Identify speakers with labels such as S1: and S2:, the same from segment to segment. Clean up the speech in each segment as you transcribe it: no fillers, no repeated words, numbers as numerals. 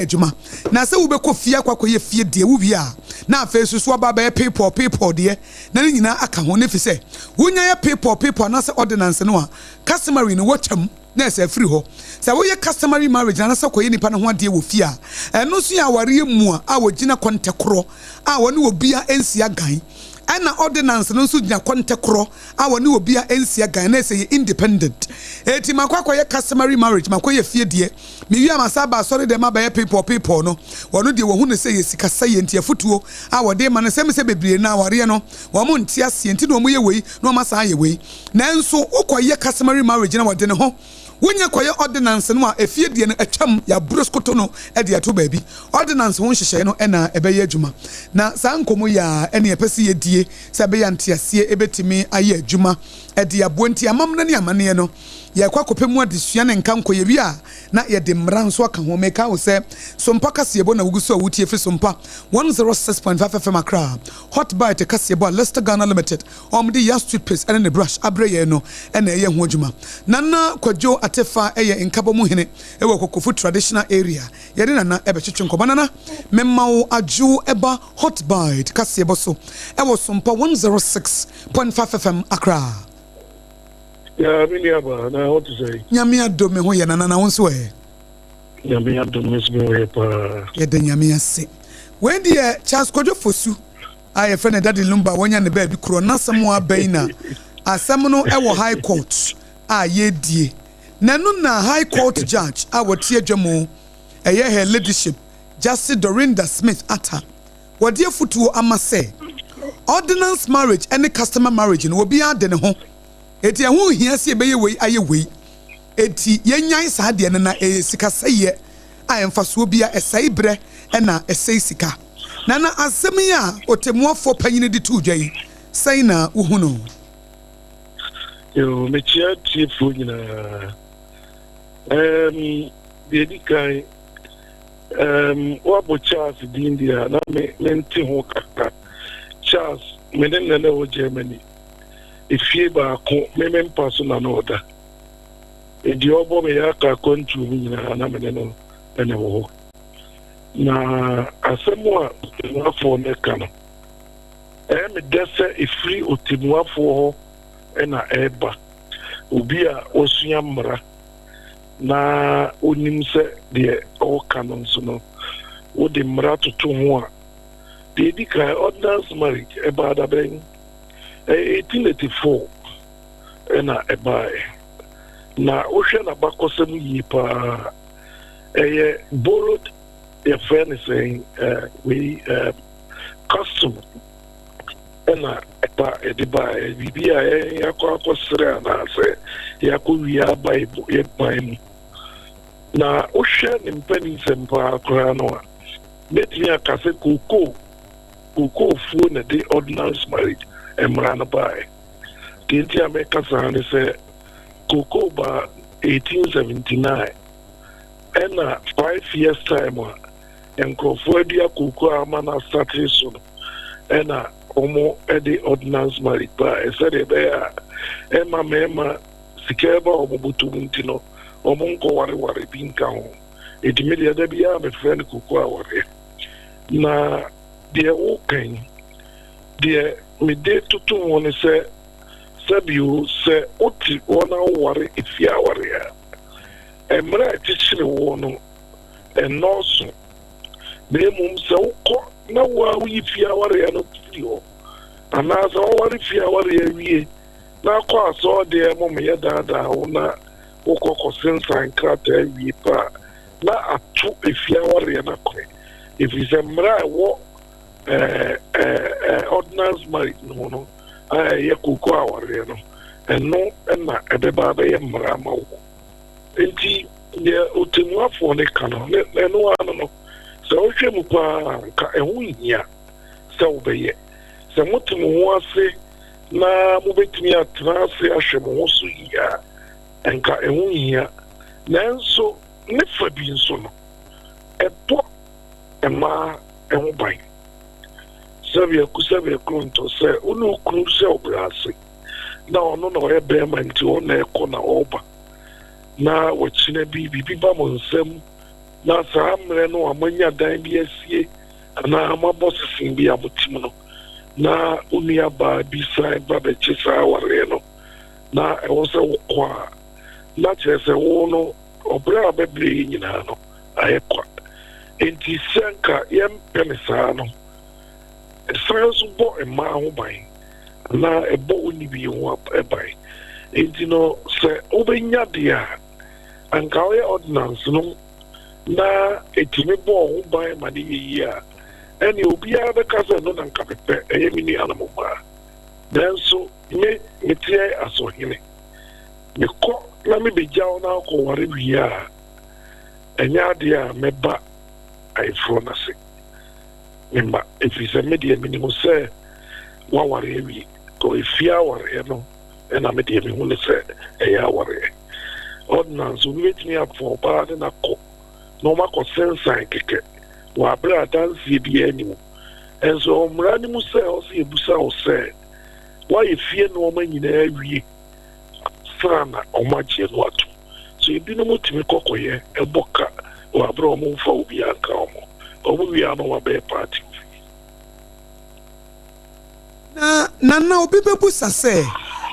S1: ejuma na se wo be ko fie akwakoye fie de wo wi a na afa susu aba ba people de na ni nyina aka ho ne fi se wonya ya people na se ordinance no a customary no wacham na se free ho se wo ye customary marriage na se koye nipa no ho ade wo fie a eno so ya ware mu a wogina kontekro a woni obia ensia gan ana ordinance no so gina kontekro a woni obia ensia gan na se independent eti makwakoye customary marriage makoye fie de mi wi amasaba sorry dem abaye people no wono de wo hu ne se yesika saye ntia futuo a wode ma ne se bebre na ware no wo mo ntia se nti no mo ye wei no ma sa ye wei nanso ukoye customary marriage na wode ne ho wonya koye ordinance no a efie de no atwam ya broskoto no e de ato baabi ordinance ho hyehyɛ no na ebeye adwuma na saa nkomo ya ene epese ye die se be ya ntiasie ebetimi aye adwuma e de abonti amamna ne amane no ye kwakopemu adesua ne nka nkoye bi a na ye de mra nso aka ho meka wo se sompa kasebo na wuguso awutie fi sompa 106.5 FM Accra hot bite kasebo Leicester Ghana Limited omde ya street pace ene ne brush abreye no ene ye ho adwuma nana kwadwo atefa eye nkabo mu hene ewo kokofu traditional area ye de nana ebetwetwe nkobanana memmawo aju eba hot bite kasebo so ewo sompa 106.5 FM Accra.
S2: Yeah, Miniaba, now what to say?
S1: Yamia do me ho ya nana won so e.
S2: Yamia do me so e pa.
S1: Ye de yamia se. When the Charles Kojo Fosu, I friend daddy Lumba wonya ne ba bi kro na samo abai na. Asam no e wo high court. Ye die. Nanu na high court judge a wotie adwamo. Eye her leadership Justice Dorinda Smith Atta. Wodi afutuo ama se. Ordinance marriage any customer marriage no obi ade ne ho. Eti ehun hia se be ye wei aye wei eti yenyan sa de na sika saye a emfaso bia esai bre na esai sika na asem ya otemuafo panyine di tu dwai sai na uhuno
S2: yo mechia tifu nyina dedikai wabo Charles di India na me nti ho kaka Charles menene na wo Germany ifie ba ko memem paso na order edi obo me ya ka kontu nyina na me no ene wo na asemo a afọ ne kana me dese ifri otimuafo ho na eba obi a osua mra na onim se de o kanon so no wo de mra toto ho a de di ka ordinance marriage eba da ben 1884 ena ebae na ohwe na bakosem yi pa borrowed a friend saying we custom ena eba edibae bibia yakwa sere na se yakwa bible ye bible na ohwe ne mpani sempa akra no a metri akase koko fu na the ordinance marriage emrana by the America Sahani say Coco ba 1879 and 5 years time and Crawfordia Coco Amana started soon and Omo Eddie ordinance married by said Emma Mema Sikeba Omobutuntino Omonko Wari Pinka it immediately be a friend Coco na dear walking dear me de tutu woni se sabiu se oti wona ware ifia ware emra tichire wono enoso be mum se ukọ na wa ifia ware no tio anaza ware ifia ware wie na kwa aso de mum ye dada wona ukọ kosensan krata wie pa na atu ifia ware na kwe if is emra wo ordinance marriage no ye kuko aware no eno na ebeba be ye mra mawo enti ye otemuafo ne kana eno ano no se o hwemu pa ka ehu hia se obeye se motemu ho ase na mobetimi atrase ahwe mo so hia enka ehu hia nanso ne fa bi nso no epo ema ehu bai Sabia Crunto say, Unu Cruise Brassi. Now, no, Bearman to on a corner over. Now, what's in a baby, Bibam on some na saa mmerɛ no amanya dan bi asie anaa amabɔ sesin bi abotim no na onua baa bi san ba bɛkye saa awareɛ no na ɛwɔ sɛ wokɔ a na kyerɛ sɛ wo no ɔbrɛ a bɛbrɛ yi nyinaa no ayɛ kwa enti sɛ nka yɛmpɛ ne saa no san nso bɔ mmaa ho ban na ɛbɔ onni bi ho ban enti no sɛ wobɛnya deɛ a anka woyɛ ordinance no na ɛtumi bɔ ho ban ma ne yɛyi a ɛne obiara bɛka sɛ no na nka pɛpɛ ɛyɛ me ni anamomaa nanso meteɛ asɔhene mekɔ na mebɛgya wo na akɔware wie a ɛnyɛ adeɛ a mɛba ayeforɔ no ase memba ɛfiri sɛ medeɛ menim sɛ woaware awie ɛfie awareɛ no ɛna medeɛ mehu ne sɛ ɛyɛ awareɛ ordinance obi bɛtumi afɔ ɔbaa ne nakɔ na ɔmakɔ sensan kɛkɛ wɔ aberɛ a danseɛ biara anim ɛnso ɔmmara no mu sɛ ɔsɛ yɛbusa wo sɛ woayɛ fie nnoɔma nyinaa awie saa na ɔmagyeɛ no ato so ebinom tumi kɔkɔyɛ ɛbɔ ka wɔ aberɛ a ɔmomfa wo bi anka ɔmo wie a na ɔmabɛyɛ party
S1: na obi bɛbusa sɛ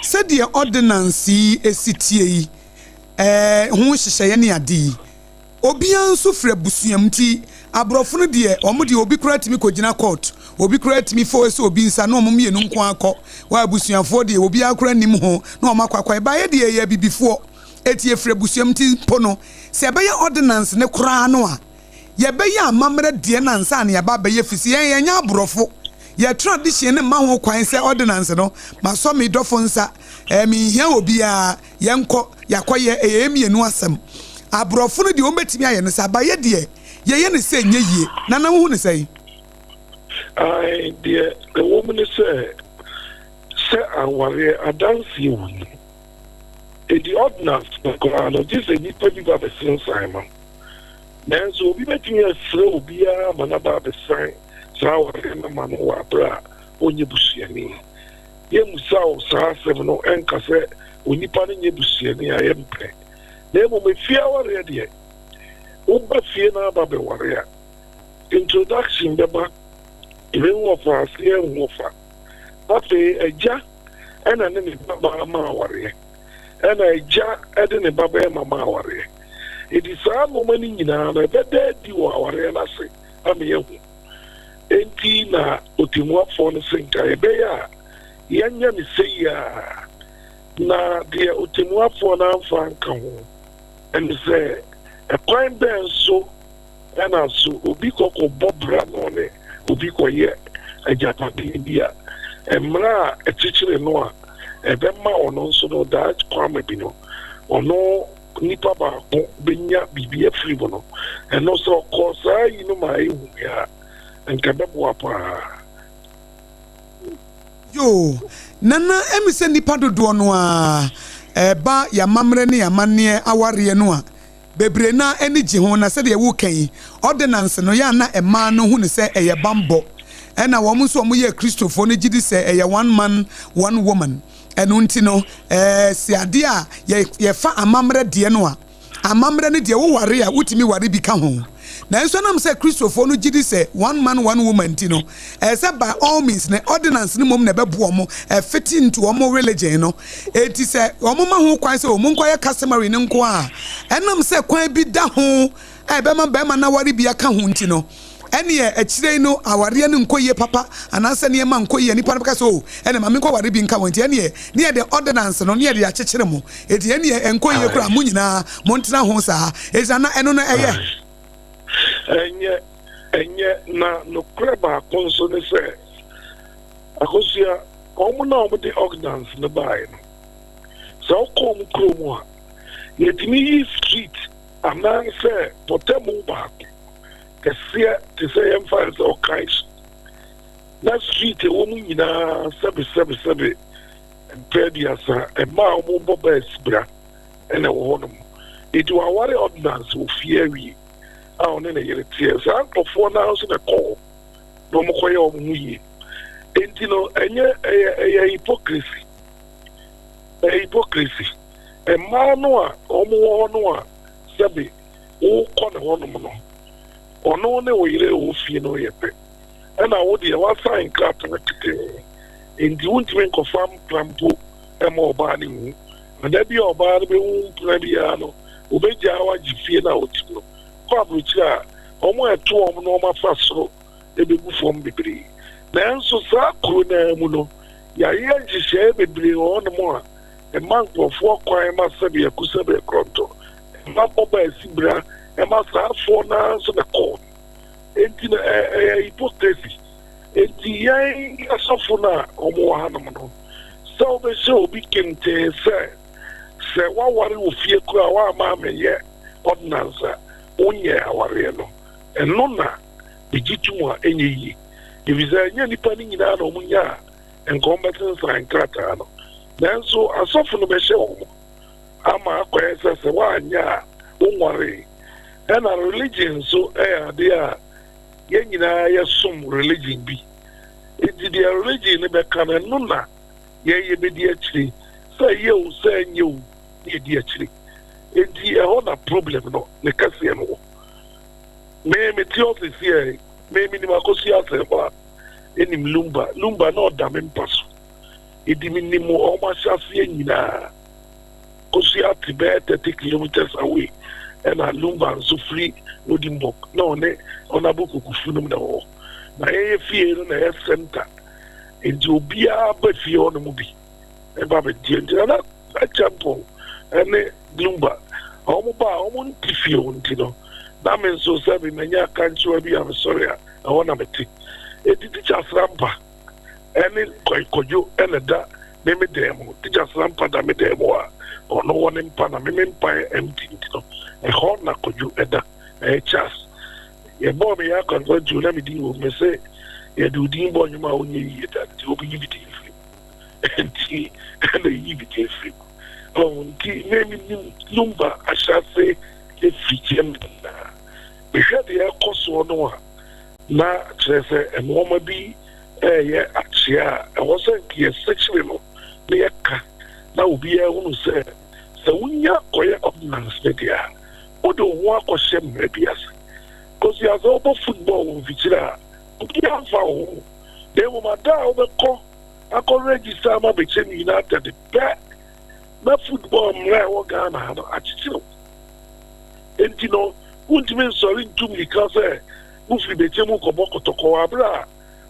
S1: sɛdeɛ ordinance yi esi tie yi ho hyehyɛeɛ ne ade yi obiara nso firi abusuam ti aborɔfo no deɛ ɔmo deɛ obi kora tumi kɔgyina court obi kora tumi fo sɛ obi nsa na ɔmo mmienu nko akɔ wɔ abusuafoɔ deɛ obiara kora nim ho na ɔmo akɔ ɛbaeɛ deɛ yɛ bibifoɔ eti efiri abusuam ti mpo no sɛ ɛbɛyɛ ordinance ne koraa no a yɛbɛyɛ amammerɛ deɛ na nsa ne yɛba bɛyɛ fisi yɛnyɛ aborɔfo yɛ tradition ne ma ho kwan sɛ ordinance no masɔ me dɔfo nsa mehia obiara yɛnkɔ yakɔyɛ ɛyɛ mmienu asɛm aborɔfo no deɛ ɔmbɛtumi ayɛ no sɛ abayɛ deɛ yɛyɛ ne sɛ nyɛ yie na na wohu ne sɛ
S2: deɛ ɛwɔ mu ne sɛ awareɛ adanseɛ wɔ mu ɛdi ordinance koraa no gye sɛ nnipa bi ba bɛsensan ma nanso obi bɛtumi afrɛ obiara ma na ba bɛsan saa awareɛ no ma no wɔ aberɛ a ɔnyɛ busuani yɛmmusa wo saa asɛm no ɛnka sɛ onipa no nyɛ busuani a yɛmpɛ na mmom efie awareɛ deɛ woba fie no aba bɛware a introduction bɛba ɛbɛhu ɔfa aseɛ ɛhu ɔfa afei agya ɛna ne baba ma awareɛ ɛna agya ɛde ne baba ɛma ma awareɛ ɛdi saa nnoma no nyinaa no ɛbɛda adi wɔ awareɛ no ase ama yɛhu enti na otemmuafoɔ no sɛ nka ɛbɛyɛ a yɛnyɛ ne sɛyi a na deɛ otemmuafoɔ no amfa nka ho ɛne sɛ ɛkwan bɛn so ɛna so obi kɔkɔbɔ bra no ne obi kɔyɛ agyapadeɛ bi a mmara a ɛkyekyere no a ɛbɛma ɔno nso no daa kwama bi no ɔno nipa baako bɛnya biribi afiri mu no ɛno sɛ ɔkɔ saa yi no ma ɛhu a nka bɛboa paa
S1: yo nana emi sɛ nipa dodoɔ no a ɛba yamammerɛ ne yamanneɛ awareɛ no a bebre na ani gye ho na sɛdeɛ wo kan ordinance no ya na ɛma no hu ne sɛ ɛyɛ bambɔ ɛna wɔn nso wɔn yɛ kristofo no gidi sɛ ɛyɛ one man one woman ɛno nti no si ade a yɛfa amammerɛ deɛ no a amammerɛ no deɛ wo ware a wotumi ware bi ka ho na nso nam sɛ kristofo no gidi sɛ one man one woman nti no ɛsɛ by all means na ordinance no mom na ɛbɛboɔ mo fit into wɔn religion no eti sɛ wɔn ma ho kwan sɛ wɔn nkɔyɛ customary ne nko a ɛnam sɛ kwan bi da ho ɛbɛma bɛma na ware bi aka ho nti no ɛne akyire no awareɛ no nkɔ yie papa anaasɛ nneɛma nkɔ yie nipa no bɛka sɛ o ɛne ma menkɔ ware bi nka wɔn nti ɛne ne yɛ de ordinance no ne yɛ de akyekyere mo eti ɛne nkɔ yie kora mo nyinaa mo ntena ho saa eti ana ɛno no ɛyɛ
S2: ɛnyɛ na nokora baako nso ne sɛ akosua ɔmo na ɔmo de ordinance no baeɛ no sɛ ɔkɔ ɔmo kurom a yɛtumi yi street anaasɛ pɔtɛmo baako kɛseɛ te sɛ yɛmfa sɛ ɔkae na street ɛwɔ mu nyinaa sɛbesɛbesɛbe mpɛaduasa ɛma a ɔmo bɔ bɛs bra ɛna ɛwɔ hɔ nom ɛti wɔaware ordinance wɔ fie awie a ɔne ne yere teɛ saa nkurɔfoɔ no nso na kɔɔ na ɔmokɔyɛ ɔmo ho yie enti no ɛyɛ hypocrisy mmaa no a ɔmo wɔ hɔ no a sɛbe wokɔ ne hɔnom no ɔno ne oyere ofie no yɛ pɛ ɛna wo deɛ wasan krataa no tete nti wontumi nkɔfa mprampo ɛma ɔbaa ne hu ada bi a ɔbaa no bɛhu mpena biara no wobɛgyaa wagye fie no a wɔtim no kɔ aburokyire a ɔmo ɛto ɔmo na ɔmo afa soro ɛbɛgu fam bebree nanso saa kuro naa mu no yɛayɛ nhyehyɛe bebree wɔ hɔnom a ɛma nkurɔfoɔ kwan ma sɛdeɛ kusɛbɛ korɔntɔ ɛma bɔba asi bra ɛma saafoɔ naa nso ne kɔɔ enti no ɛyɛ hypocrisy enti yɛn asɔfo no a ɔmo wɔ hanom no sɛ wobɛhyɛ obi kentee sɛ woaware wɔ fie koro a woama amɛyɛ ordinance a wonyɛ awareɛ no ɛno na begye tom a ɛnyɛ yie ɛfisɛ ɛnyɛ nnipa no nyinaa na ɔmo nya a nka ɔmbɛsensan nkrataa no nanso asɔfo no bɛhyɛ wɔ mo ama akɔyɛ sɛ woanyɛ a wonwaree ɛna religion nso ɛyɛ adeɛ a yɛn nyinaa yɛsom religion bi enti deɛ religion no bɛka no ɛno na yɛyɛ bɛdi akyire sɛ yɛ o sɛ ɛnyɛ o ne yɛdi akyire enti ɛhɔ na problem no ne kɛseɛ no wɔ mete ɔsesiɛ menim akɔsi asɛm a ɛnim lumba na ɔda me mpa so ɛdi menim ɔma ahyɛ aseɛ nyinaa kɔsi ate bɛyɛ 30 kilometers away ɛna lumba nso firi Nodimbok na ɔnabɔ kukufu nom na wɔ na yɛyɛ fie no na ɛyɛ center enti obiara ba fie hɔ no mu bi ɛba bɛgye nti na akyɛmpɔn ɛne lumba ɔmo ba a ɔmo nti fie hɔ nti no na me nso sɛ memanya aka nkyewa bi a mesɔre a ɛhɔ na mete enti tikya srampa ɛne kɔdwo ɛne da ne me dɛm mu tikya srampa da me dɛm mu a ɔno wɔ ne mpa na me mpa empty nti no ɛhɔ na kɔdwo ɛda ɛyɛ Charles yɛbɔɔ me yɛ akɔntɔ nti na medi wɔ me sɛ yɛde odin bɔ nnwom a wonyɛ yie da nti wobɛyi bi din firi nti ɛna yi bi din firi nti memenim lumba ahyɛ ase ɛfiri kyerɛ me naa mehwɛ deɛ ɛkɔ soɔ no a na kyerɛ sɛ ɛnoɔma bi ɛyɛ akyea a ɛwɔ sɛ nka yɛsɛkyere no na yɛka na obiara hunu sɛ wonya kɔyɛ ordinance no deɛ a wode wo ho akɔhyɛ mmerɛ bi ase kɔsi asɛ wobɔ football wɔ mfikyire a obiara mfa wo ho na mmom ada a wobɛkɔ akɔ register ama bɛkyɛ no United pɛ na football mmerɛ a ɛwɔ Ghana ha no akyekyere wo enti no wontumi nsɔre ntum nika sɛ wofiri bɛkyɛ mu kɔbɔ kɔtɔkɔ aberɛ a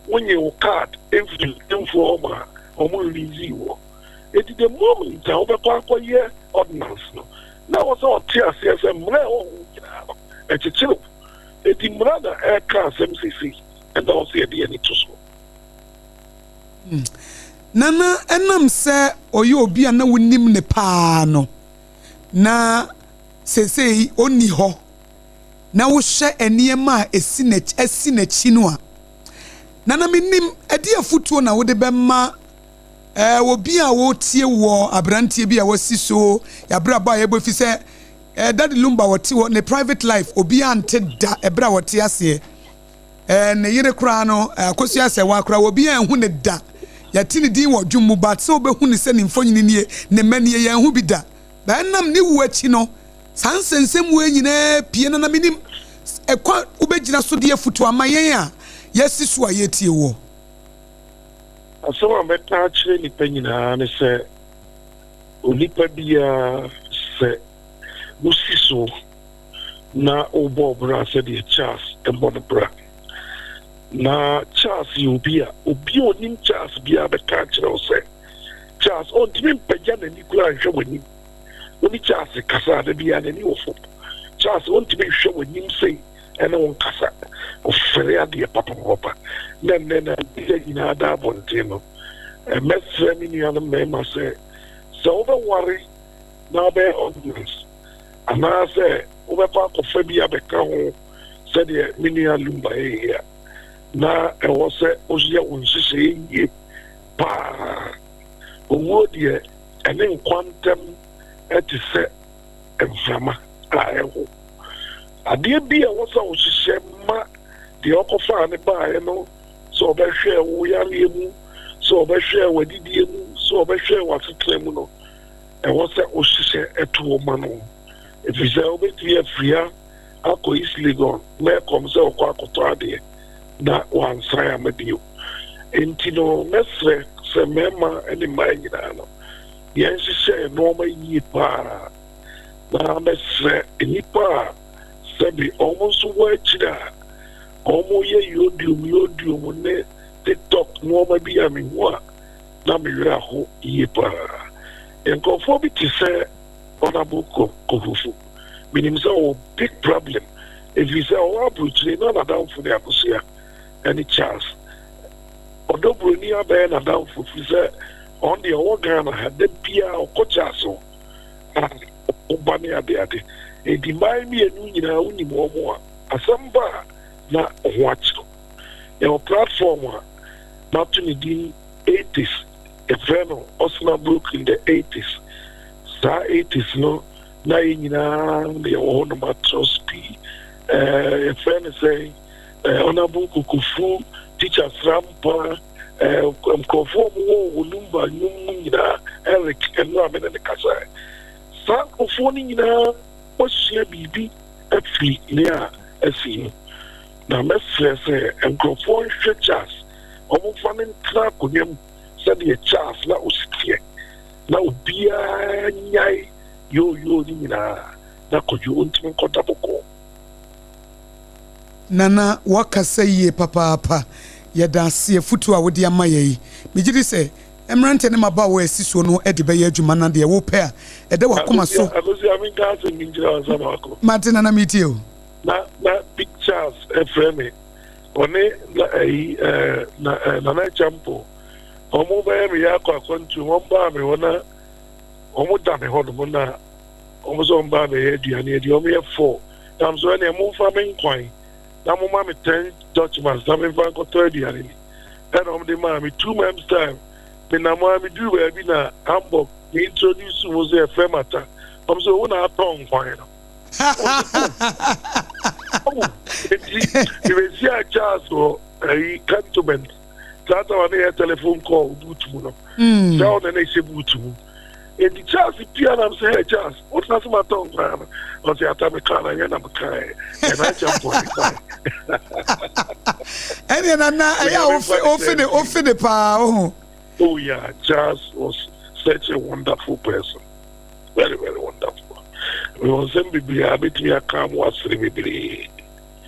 S2: wonye wo card ɛmfiri mfoɔ ɔma a ɔmo release wɔ enti the moment a wobɛkɔ akɔyɛ ordinance no na wɔ sɛ ɔte aseɛ sɛ mmerɛ a ɛwɔ ho nyinaa no ɛkyekyere wo enti mmara na ɛka asɛm sisi ɛna wɔ sɛ yɛde yɛne to so
S1: nana ɛnam sɛ ɔyɛ obi a na wonim ne paa no na sesei ɔnni hɔ na wohyɛ nneɛma a esi n'akyi no a nana menim ɛde afutuo na wode bɛma obi a wotie wɔ abrantie bi a wasi so yabraba a yɛbɔ fi sɛ Daddy Lumba wɔte wɔ ne private life obi ante da ɛbra wɔte aseɛ ne yere kora no akosi asɛ wa kora obi anhu ne da yɛte ne din wɔ dwom but sɛ obɛhu ne sɛ ne mfonyini nie ne manie yɛn ho bi da ba ɛnam ne wu akyi no sansensem wo nyinaa pie na menim ɛkwa wobɛgyina so de afutu ama yɛn a yɛsi so a yɛtie wɔ
S2: asɛm a mɛka akyerɛ nipa nyinaa ne sɛ onipa biara sɛ wosi so na wobɔ bra sɛdeɛ Charles ɛbɔ no bra na Charles yɛ obi a onim Charles biara bɛka akyerɛ wo sɛ Charles ɔntumi mpagya n'ani kora nhwɛ w'anim woni Charles kasa da biara n'ani wɔ fam Charles ɔntumi nhwɛ w'anim sei ɛne wo nkasa ɔfɛre adeɛ papapapa na nnɛ na bia nyinaa da abɔnten no mɛsrɛ me nuanom mmarima sɛ wobɛware na wobɛyɛ ordinance anaasɛ wobɛkɔ akɔfa bi abɛka ho sɛdeɛ me nua Lumba yɛyɛ a na ɛwɔ sɛ woyɛ wo nhyehyɛeɛ yie paa owuo deɛ ɛne nkwantam ɛte sɛ mframa a ɛho adeɛ bi a wɔsɛ wo hyehyɛ ma deɛ ɔkɔfaa ne baeɛ no sɛ ɔbɛhwɛ wo yareɛ mu sɛ ɔbɛhwɛ w'adidie mu sɛ ɔbɛhwɛ w'asetena mu no ɛwɔ sɛ wo hyehyɛ ɛto wo ma no ɛfiri sɛ wobɛtumi afiria ako East Legon me kom se okwa akoto ade na wan san amadio enti no mesre se mema ene mai nyina no yen hye no ma yi pa na mesre nipa se bi almost wo achira omo ye yodium ne TikTok no ma bi ami wa na me wira ho yi pa enkofo bi ti se honorable kofufu meaning so big problem if you say oh abrochire no na down for the akosia any chance odobro ni abe na down for fi say on the organ had the bia okocha so obani ade e di mai mi enu nyina uni mo mo asamba na owacho your platform not to the 80s a friend Osman Brook in the 80s sa 80s no na nyina the one matros p a friend say honorable kukufu teacher Sampa conform wo number nyina Eric and Ramen and the kasa Sarfo phone nyina o share bibi afri nia asi na mesre say enkrofo hwechas omo fanen tra kunyam said the chas na ositie na obia nyai yo ni na kojo ontimi kota boko
S1: nana wakasa ye papa yeda se futu a wodi amaye yi mejiri se emrante ne maba wo asiso no ede be ya adwuma na de wo pe a ede wakoma so
S2: agozi aminga se minjira zamako
S1: martina na mitio
S2: na pictures efreme one na champo omo ba me ya kwa kontu omba me wona omo da me hodo na omo zo mba me aduane edi omo ye 4 tam so na mo fa me nkwan na mo ma me 10 documents na me fa ko to aduane ni and omo de ma me 2 months time me na mo me do we bi na Hamburg me introduce mo ze femata omo so wona aton nkwan no if you Charles or a cantonment, that's on a telephone call, Bootuno. Down and they say Bootu. And the Charles, I'm saying, Charles, what's not my tongue? I say, Atamicana, and I'm a kind, and I jump on the
S1: and then I often the power.
S2: Oh, yeah, Charles was such a wonderful person. Very, very wonderful. We was in Biblia, between a calm was Biblia.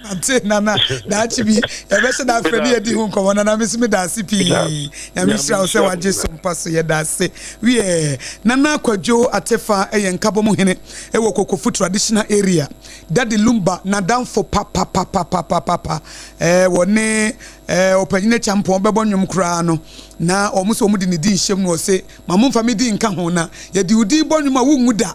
S1: Ante nana na achibi ebese na afredi edi hu nko na mesi me da sipi ya misra se waje sompa so ye da se wie nana kwadwo atefa eye nkabo mu hene ewo kokofu traditional area daddy lumba na down for papa woni opanyine champo obebo nwum kura no na omuso omudi ne di nhyem no se mamumfa me di nka ho na ye di udi bonwum a wungu da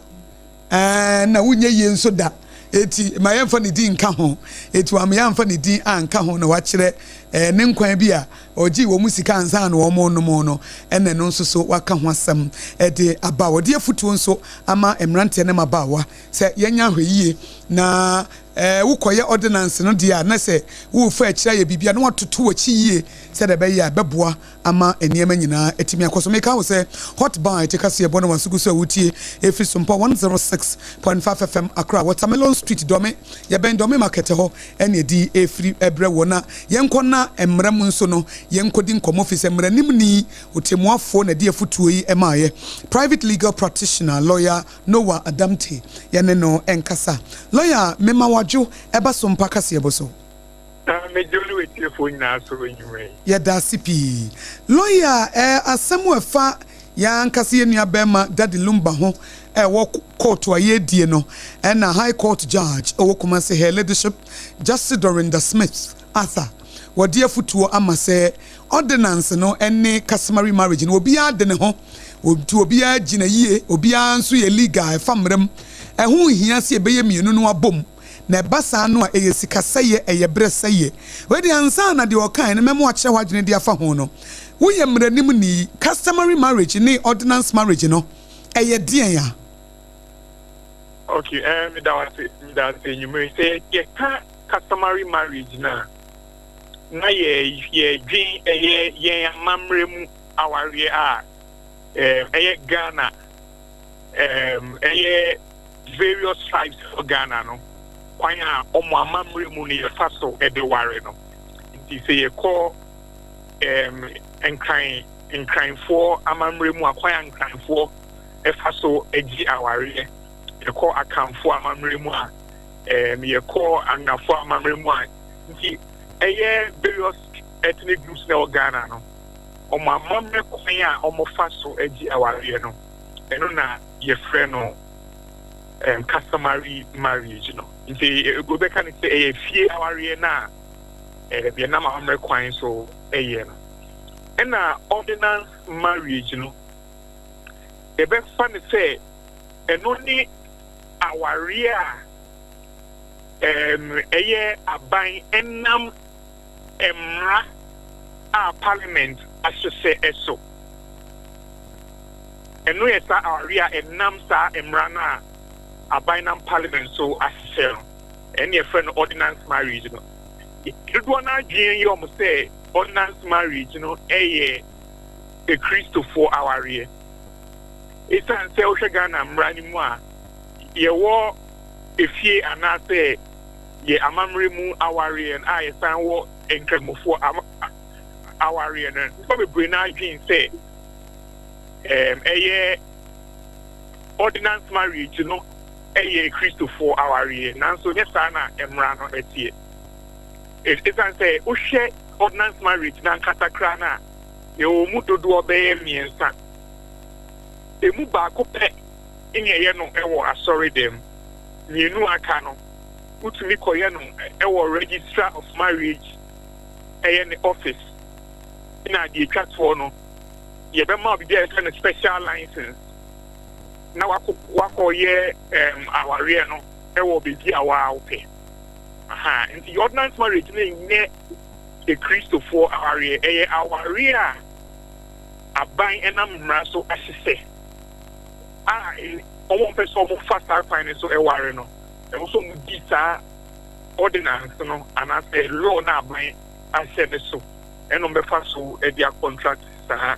S1: na wunye ye nso da eti mayemfa ne din nka ho eti amyamfa ne din anka ho na wakire ne nkwan bi a oji wo musika ansa na wo mo no ene no nso so waka ho asem de aba wode afutuo nso ama emrante ne mabawa se yenya hweyie na wukoye ordinance no dia na se wo fa akira ye bibia na watoto wachi yie se de be ya beboa ama eniema nyina etimi akoso meka wo se hot buy te kase ebo na wasugu so wutie efi Sompa 106.5 FM Accra Watermelon Street dome ye ben dome market ho ene di efri ebre wona yenkona emram nso no yenkodi nkomo fi se mranim ni otemuafo na di afutuo yi emaye private legal practitioner lawyer Noah Adamte yene no enkasa lawyer mema wajo eba Sompa kase eboso
S3: me jolu etifo na so enwe
S1: ya da sipi lawyer asemu efa ya ankasa enua bema daddy lumba ho wo court wa yedie no na high court judge wo kuma se her leadership Justice Dorinda Smith Arthur wodi afutuo ama se ordinance no ene customary marriage no obi ade ne ho obi agina yie obi anso ye legal famrem ho hia se ebeye mienu no abom na basa no a eyesika seye eyebre seye wedi ansa na de okan ne memo akye hwadwene de afa ho no wo ye mranim ni customary marriage ni ordinance marriage no eye dien ya
S3: okay that you may say ye customary marriage na ye dream ye mamrem aware a Ghana various tribes of Ghana no kwanya omo amamre mu ne yefa so e de ware no nti se ye call enkranfo amamre mu akwanya enkranfo efa so egi aware ye call akamfo amamre mu a ye call angafo amamre mu a nti eye various ethnic groups na Ghana no omo amamre kwanya omo fa so egi aware ye no eno na ye frɛ no customary marriage no nti go be kan say fie aware na be na ma amre kwan so no na ordinance marriage no e be fa ne say eno ni aware a aban enam emra a parliament asese eso eno yesa aware enam sa emra na abinam parliament so asese any friend ordinance marriage no it do na gin you say ordinance marriage no a Christopher aware it's an say o Ghana mra ni mu a ye wo efie anase ye amamre mu aware and I san wo enkramofo aware no so be bring na gin say ordinance marriage no Christopher aware nanso nye sana emra no etie it can say o share ordinance marriage na katakra na ye o mu dodo obeye miensa emu ba ko pe enye no ewo asori dem mienu aka no utumi koye no ewo registrar of marriage ne office ina di twatfo no ye be ma bi dey kind of special license na wako ye aware no ewo be di awa ope aha nti ordinance marriage na nye a Christopher aware aware aban enam mra so asese omo person mo faster finance so eware no e so mu dita ordinance no ana say law na aban ase ne so eno be fa so e dia contract sa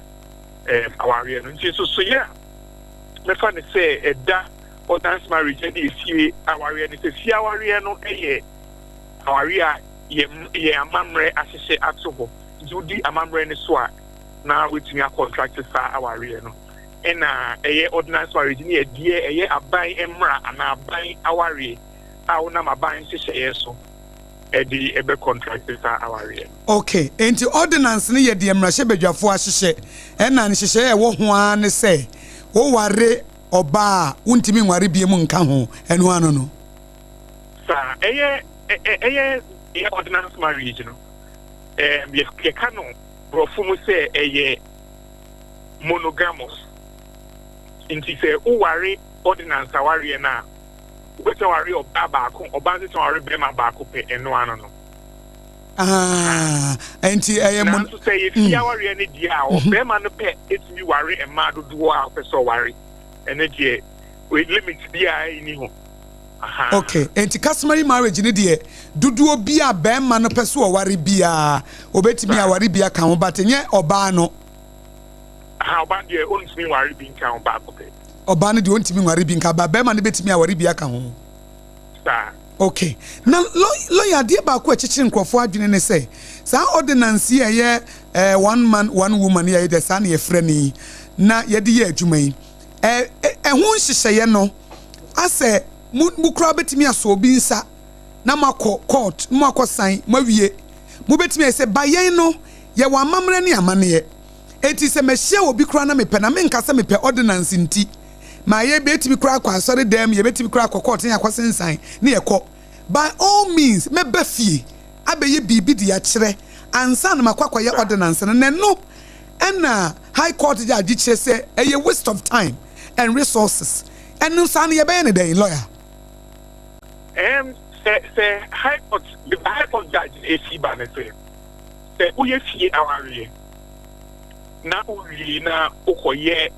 S3: aware no nti so yeah me fa ne say e da ordinance marriage e dey fie aware ne say fie aware no aware ye amamre asese atoho judi amamre ne so a na wetumi a contract sa aware no ena ordinance marriage ni die aban emra ana aban aware a wona maban sese so edi ebe contract sa aware
S1: okay enti ordinance ni ye die emra hye badwafo ahyehye ena ne hyehye wo ho a ne se wo ware oba untimi nware bie mu nka ho eno ano no
S3: sa ordinance marriage no ye kanu profumu say monogamous inti say o ware ordinance aware na wetin ware oba baako oba nti ware bema baako pe eno ano no
S1: enti
S3: mon so say if ya ware ne dia o bema no pe etimi ware e ma dodo a pe so ware ene die we limit dia ni ho
S1: okay enti customary marriage ni de duduo bia bema no pese o ware bia obetimi aware bia kan ho batenye oba no
S3: oba de ontimi ware bi kan oba ko pe
S1: oba no de ontimi ware bi kan ba bema no betimi aware bia kan ho
S3: sa
S1: okay na lawyer de ba ko achichi nkrofo adwene ne say sa ordinance ye one man one woman ye de sa na ye frani na ye de ye adwuma yi ho nhyehyeye no ase mukura betimi aso obi nsa na makọ court makọ sign mawie mu betimi ese bayen no ye wa amamre ne amane enti se mehye obi kura na mepe na menka se mepe ordinance nti ma ye betimi kura kwa asori dem ye betimi kura kwa court ya kwase nsan ne ye kọ by all means me bafie abeye bibi di ya kire ansa na makwakwa ye ordinance ne no ena high court judge kire se a waste of time and resources enu san ye be ne dey lawyer
S3: say high court judge AC ba ne say uye fie aware na uri na ukoye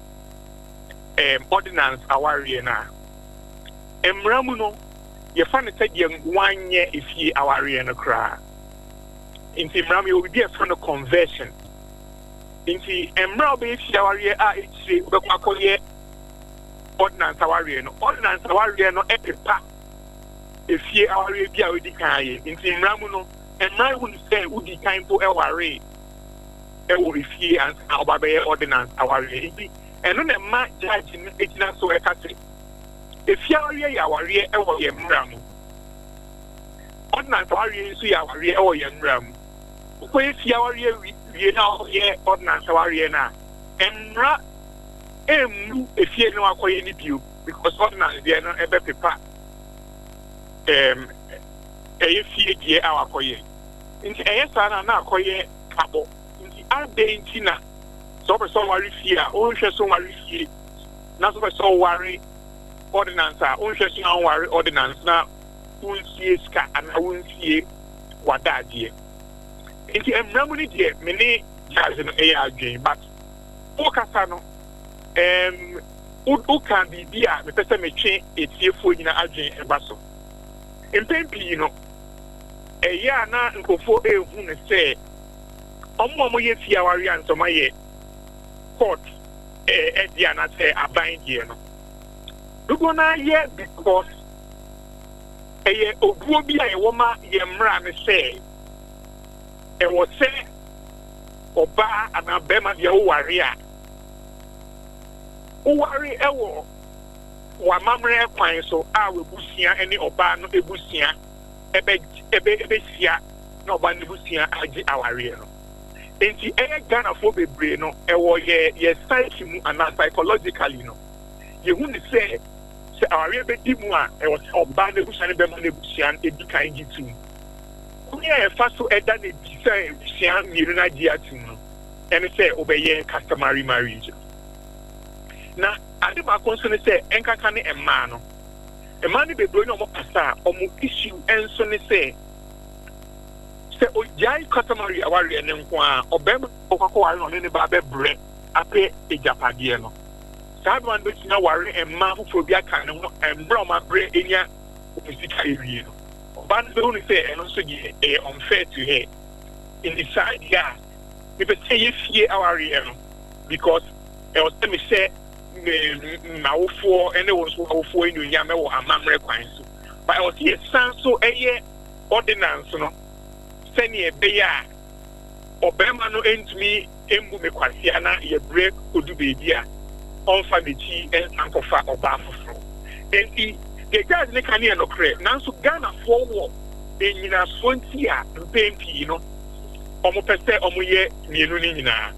S3: ordinance aware na emramu no ye fa ne say ye nwanye efie aware no kra inti emramu obi be for no conversion inti emra be efie aware a echi be kwakoye ordinance aware no epepa efie aware bi a odi kan ye nti mramu no emra hu ni say udi kan po eware ewo efie and obabe ordinance aware nti eno na ma judge no etina so ekase efie aware ya aware ewo ye mramu ordinance aware so ya aware ewo ye mramu ko efie aware wie na ye ordinance aware na emra emu efie no akoye ni bio because ordinance there no ebe pepa efie die awakoye nti eyesa na akoye kabo nti ade nti na so be so wari fie a o hwe so wari fie na so be so wari ordinance a o hwe so wari ordinance na unsie ska ana unsie wadadie nti emramu ni die me ne jazz no eya adwen but o kasa no o kan bibia me pese me twe etiefo nyina adwen eba so impempi no eya na nkofo ehu ne se omo ye fia wari ansoma ye court dia na se aban die no dugo na ye because eye obuo bi a ewo ma ye mra ne se ewo se oba ana bema dia wo wari a wo wari ewo wa mamre kwan so a we busia ene oba no ebusia ebe sia na oba no busia agi aware no enti Ghana fo bebre no ewo ye psyche mu ana psychologically no ye hu ni se aware be di mu a ewo oba no busia ne be ma no busia ebi kan gi tu kunya e fa so eda na bi se busia miru na gi atu no ene se obeye customary marriage na ade ba konso say enkaka ne emma no emma ne bebro ne omo pasa omo issue enso ne say ojai customary aware ne nko a obem okako ware no ne ba bebre ape ejapade no saa do an be tina ware emma fofo bi aka ne ho embra ma bre enya ofisika ewie no oba ne so ne say eno so gi unfair to her in the side ya me be say ye fie aware no because e was me say na wofo ene wo so wofo enu ya me wo amamre kwan so but I was here san so eye ordinance no seni ebe ya obema no entumi embu me kwasia na ye break odu bebi a onfa mechi ensankofa oba foforo enti the guys ne kan ye no kre nanso Ghana fo wo enyina so nti a mpempi no omo pese omo ye mienu ni nyina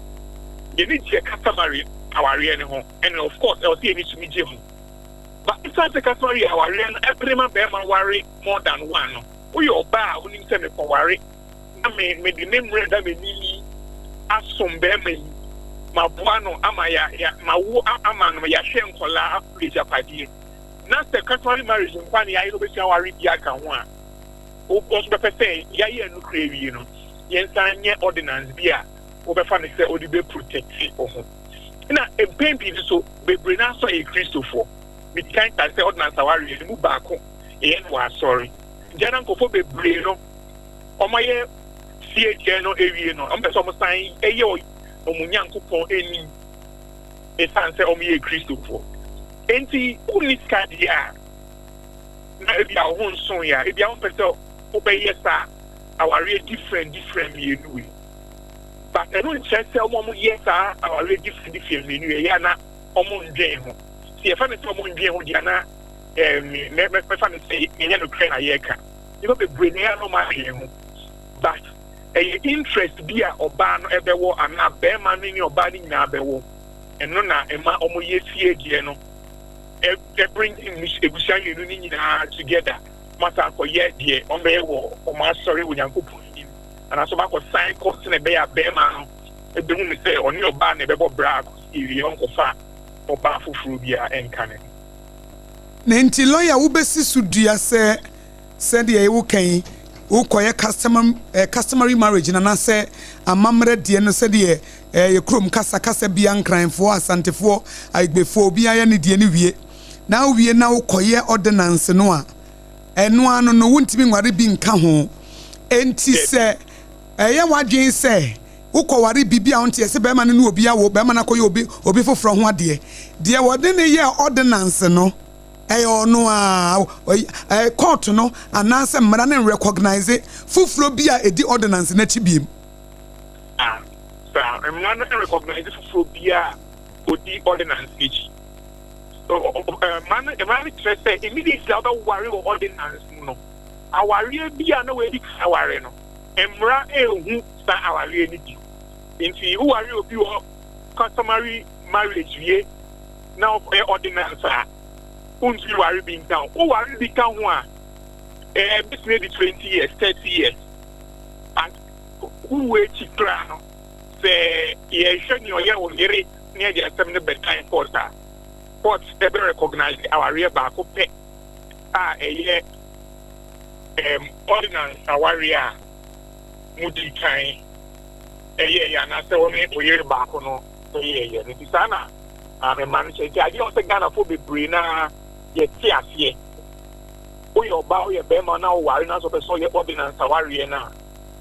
S3: ye ni je customary aware ne ho and of course I was here to meet him but it's not the customary aware and every man be man worry more than one no we oba unim se me ko worry na me the name read that me ni asom be me ma boano ama ya ma wo ama no ya hwe nkola afreja padie na the customary marriage nkwa ne ya iro be sia worry bi aka ho a o so be pese ya ye no krewi no yen san nye ordinance bi a wo be fa ne se odi be protect o ho na empempi so bebre na so e Christopher mi kan ta se ordinance aware ni mu ba ko e no wa sorry jana nkofo bebre no omaye sie je no ewie no am person mo san eye omunyankopon eni e san se omaye Christopher enti uniska dia na e bia ho nson ya e bia ho person obeye sa aware different me anyway but I don't check omo yes are already different menu ya na omo ndwen ho si e fa ne omo ndwen ho dia na me fa ne say enya no kre na ye ka you go be brain ya no ma hwe ho but interest bia oba no ebewo ana be ma no ni oba ni na bewo eno na ema omo ye fie die no e bring ebusia yenu ni nyina together mata ko ye die ombe wo o ma sorry wo nyankopon and I so back was sign cost in a bear man. A boom say on your ban a bebo brag, if you uncle fat or baffle frubia and cannon.
S1: Nenti lawyer ubesi sudia said ye okay, ukoye customary marriage, and I say a mamre dear no said ye crum casa bian crime for Santa for I before be any dear. Now we are now koye ordinance noa, and no one no won't be worried being cajon. Enti say. Eya wadwen se ukoware bibia onte se be ma ne obi awo be ma na koye obi foforo ho ade de wode ne ye ordinance no no court no ananse mmara na recognize fufuro bi a edi ordinance na chibiem
S3: mmara na recognize fufuro bi a odi ordinance echi man say immediately about worry ordinance no aware bi a na we di aware no mmara ehu sa aware ni di nti worry obi o customary marriage ye now ordinance until worry being down. Oh, worry become one. This maybe 20 years, 30 years. And who wait to crown? Say, yeah, showing your year will get it near the 7 bedtime porter. But they recognize our real back up. A year ordinance, our real moody kind. A year, and I say, only a year back on a year. It is Anna. I'm a manager. I don't think Ghana for the brain. Ye tiasie o yo ba o ye be ma na o ware na so be so ye ordinance aware na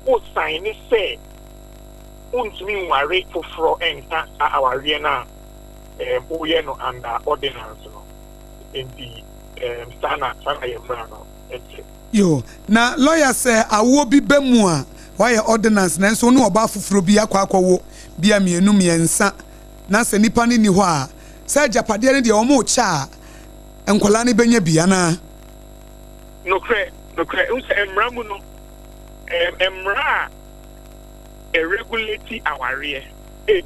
S3: o sign ni say untimi ware foforo enka aware na o ye no under ordinance no enti sana ye mra no enti
S1: yo na lawyer say awo bi be mu a why ordinance na so no oba foforo bi akwawo bi a mienu miensa na se nipa ni ho a say japade ne de o mo cha enkola ni benya bia na
S3: no cre unse emra mu no emra regulate aware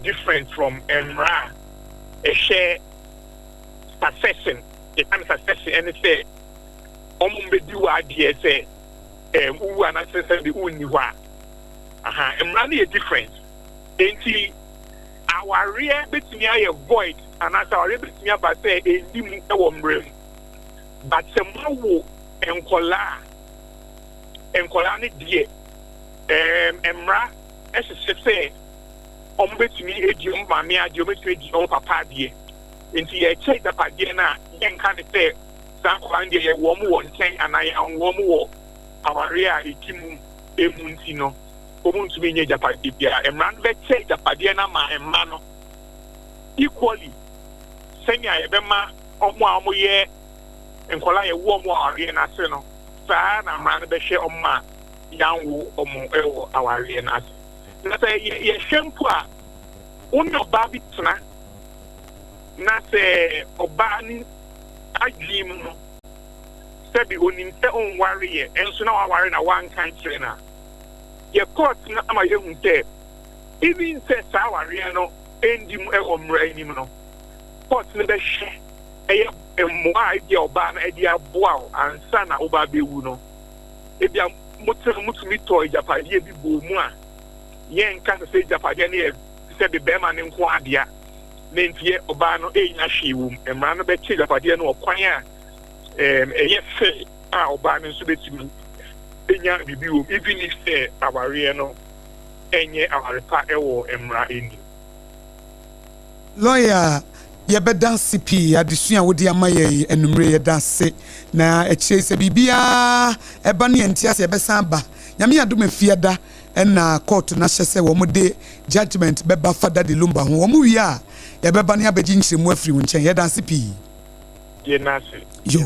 S3: different from emra share succession the kind of succession and say omumbedi wa de say uwa na say the uni wa emra ni different enti aware betimi aye void and as our betimi aba say endim e wo mrem but semawo enkola ni die emra say ombetimi edi mame ade ombetimi edi papa die enti ye check the pade na yen kan say san kwan de ye wo mu won ten anai an wo mu wo aware a ekimu emunti no omuntumi nye japade bia emra be check the pade na ma emma no equally senya ye be ma omo amoye enkola ye wo mo aware na se no saa na mra no be hwe omma yanwo omo ewo aware na se na say ye hwempu a unno ba bi tena na se oba ni adwim no se bi onim se on ware ye enso na ware na wan kan kire na ye court na ama ye hunte even se saa ware no endim ewo mra enim no court ne be hwe eye mwa ide oba na ide aboa ansa na oba bewu no ebia mutumi to japade bi bo mu a yen kan se japade na ye se be be ma ne nko adea nentie oba no enya hwewum emra no be che japade no okwan a eye fe a oba no so betimi enya bibiwo even if say aware no enye awarepa ewo emra eni
S1: lawyer ye beda CP adesua wodi amaye enumre ye dase na eche se bibia eba ne entia se besan ba nyame adom afiada na court na hyese wo mo de judgment beba fada de lumba ho wo mo wi a ye beba ne abaji nchiremu afiri wo nchen ye dase pi
S3: ye nase
S1: yo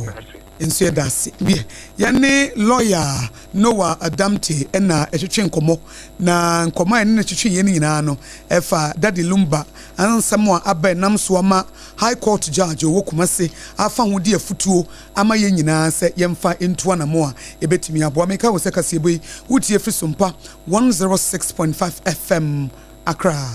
S1: enso ye dase bi ye ne lawyer Noah Adamte na etwetwe nkomo na nkoma ne twetwe ye nyina no efa dade lumba ansam a aba nam so ama high court judge wo kumase afa hodi afutuo ama ye nyina se yemfa entua na mo a ebetimi aboa meka wo se kase boy wutie fi Sompa 106.5 FM Accra.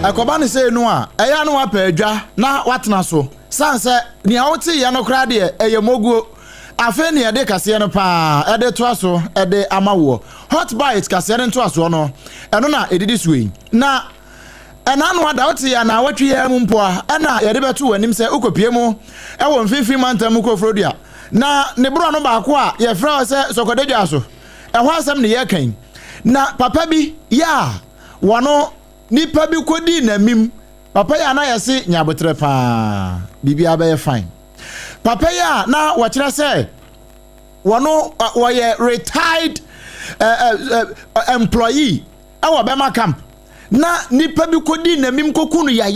S4: Akobani say no a eya no apadwa na watena so sanse ni awoti ye no kra de eye moguo afa ni ede kase no pa ede to aso ede amawo hot bite kase no to aso no eno na edidi suwe na ena no ada woti ya na watwe ya mu mpo a ena ye de beto wanim se ukopie mu e wo mfifi mantam ko frodua na ne bro no ba ko a ye fra se sokodedwa so e ho asem ne ye kan na papa bi ya wono nipa bi kodi na mim papa ya na yesi nyabotre pa bibia be fine papa ya na wo kire se wono wɔyɛ retired employee ɛwɔ bɛma camp na nipa bi kodi na mim koku no ya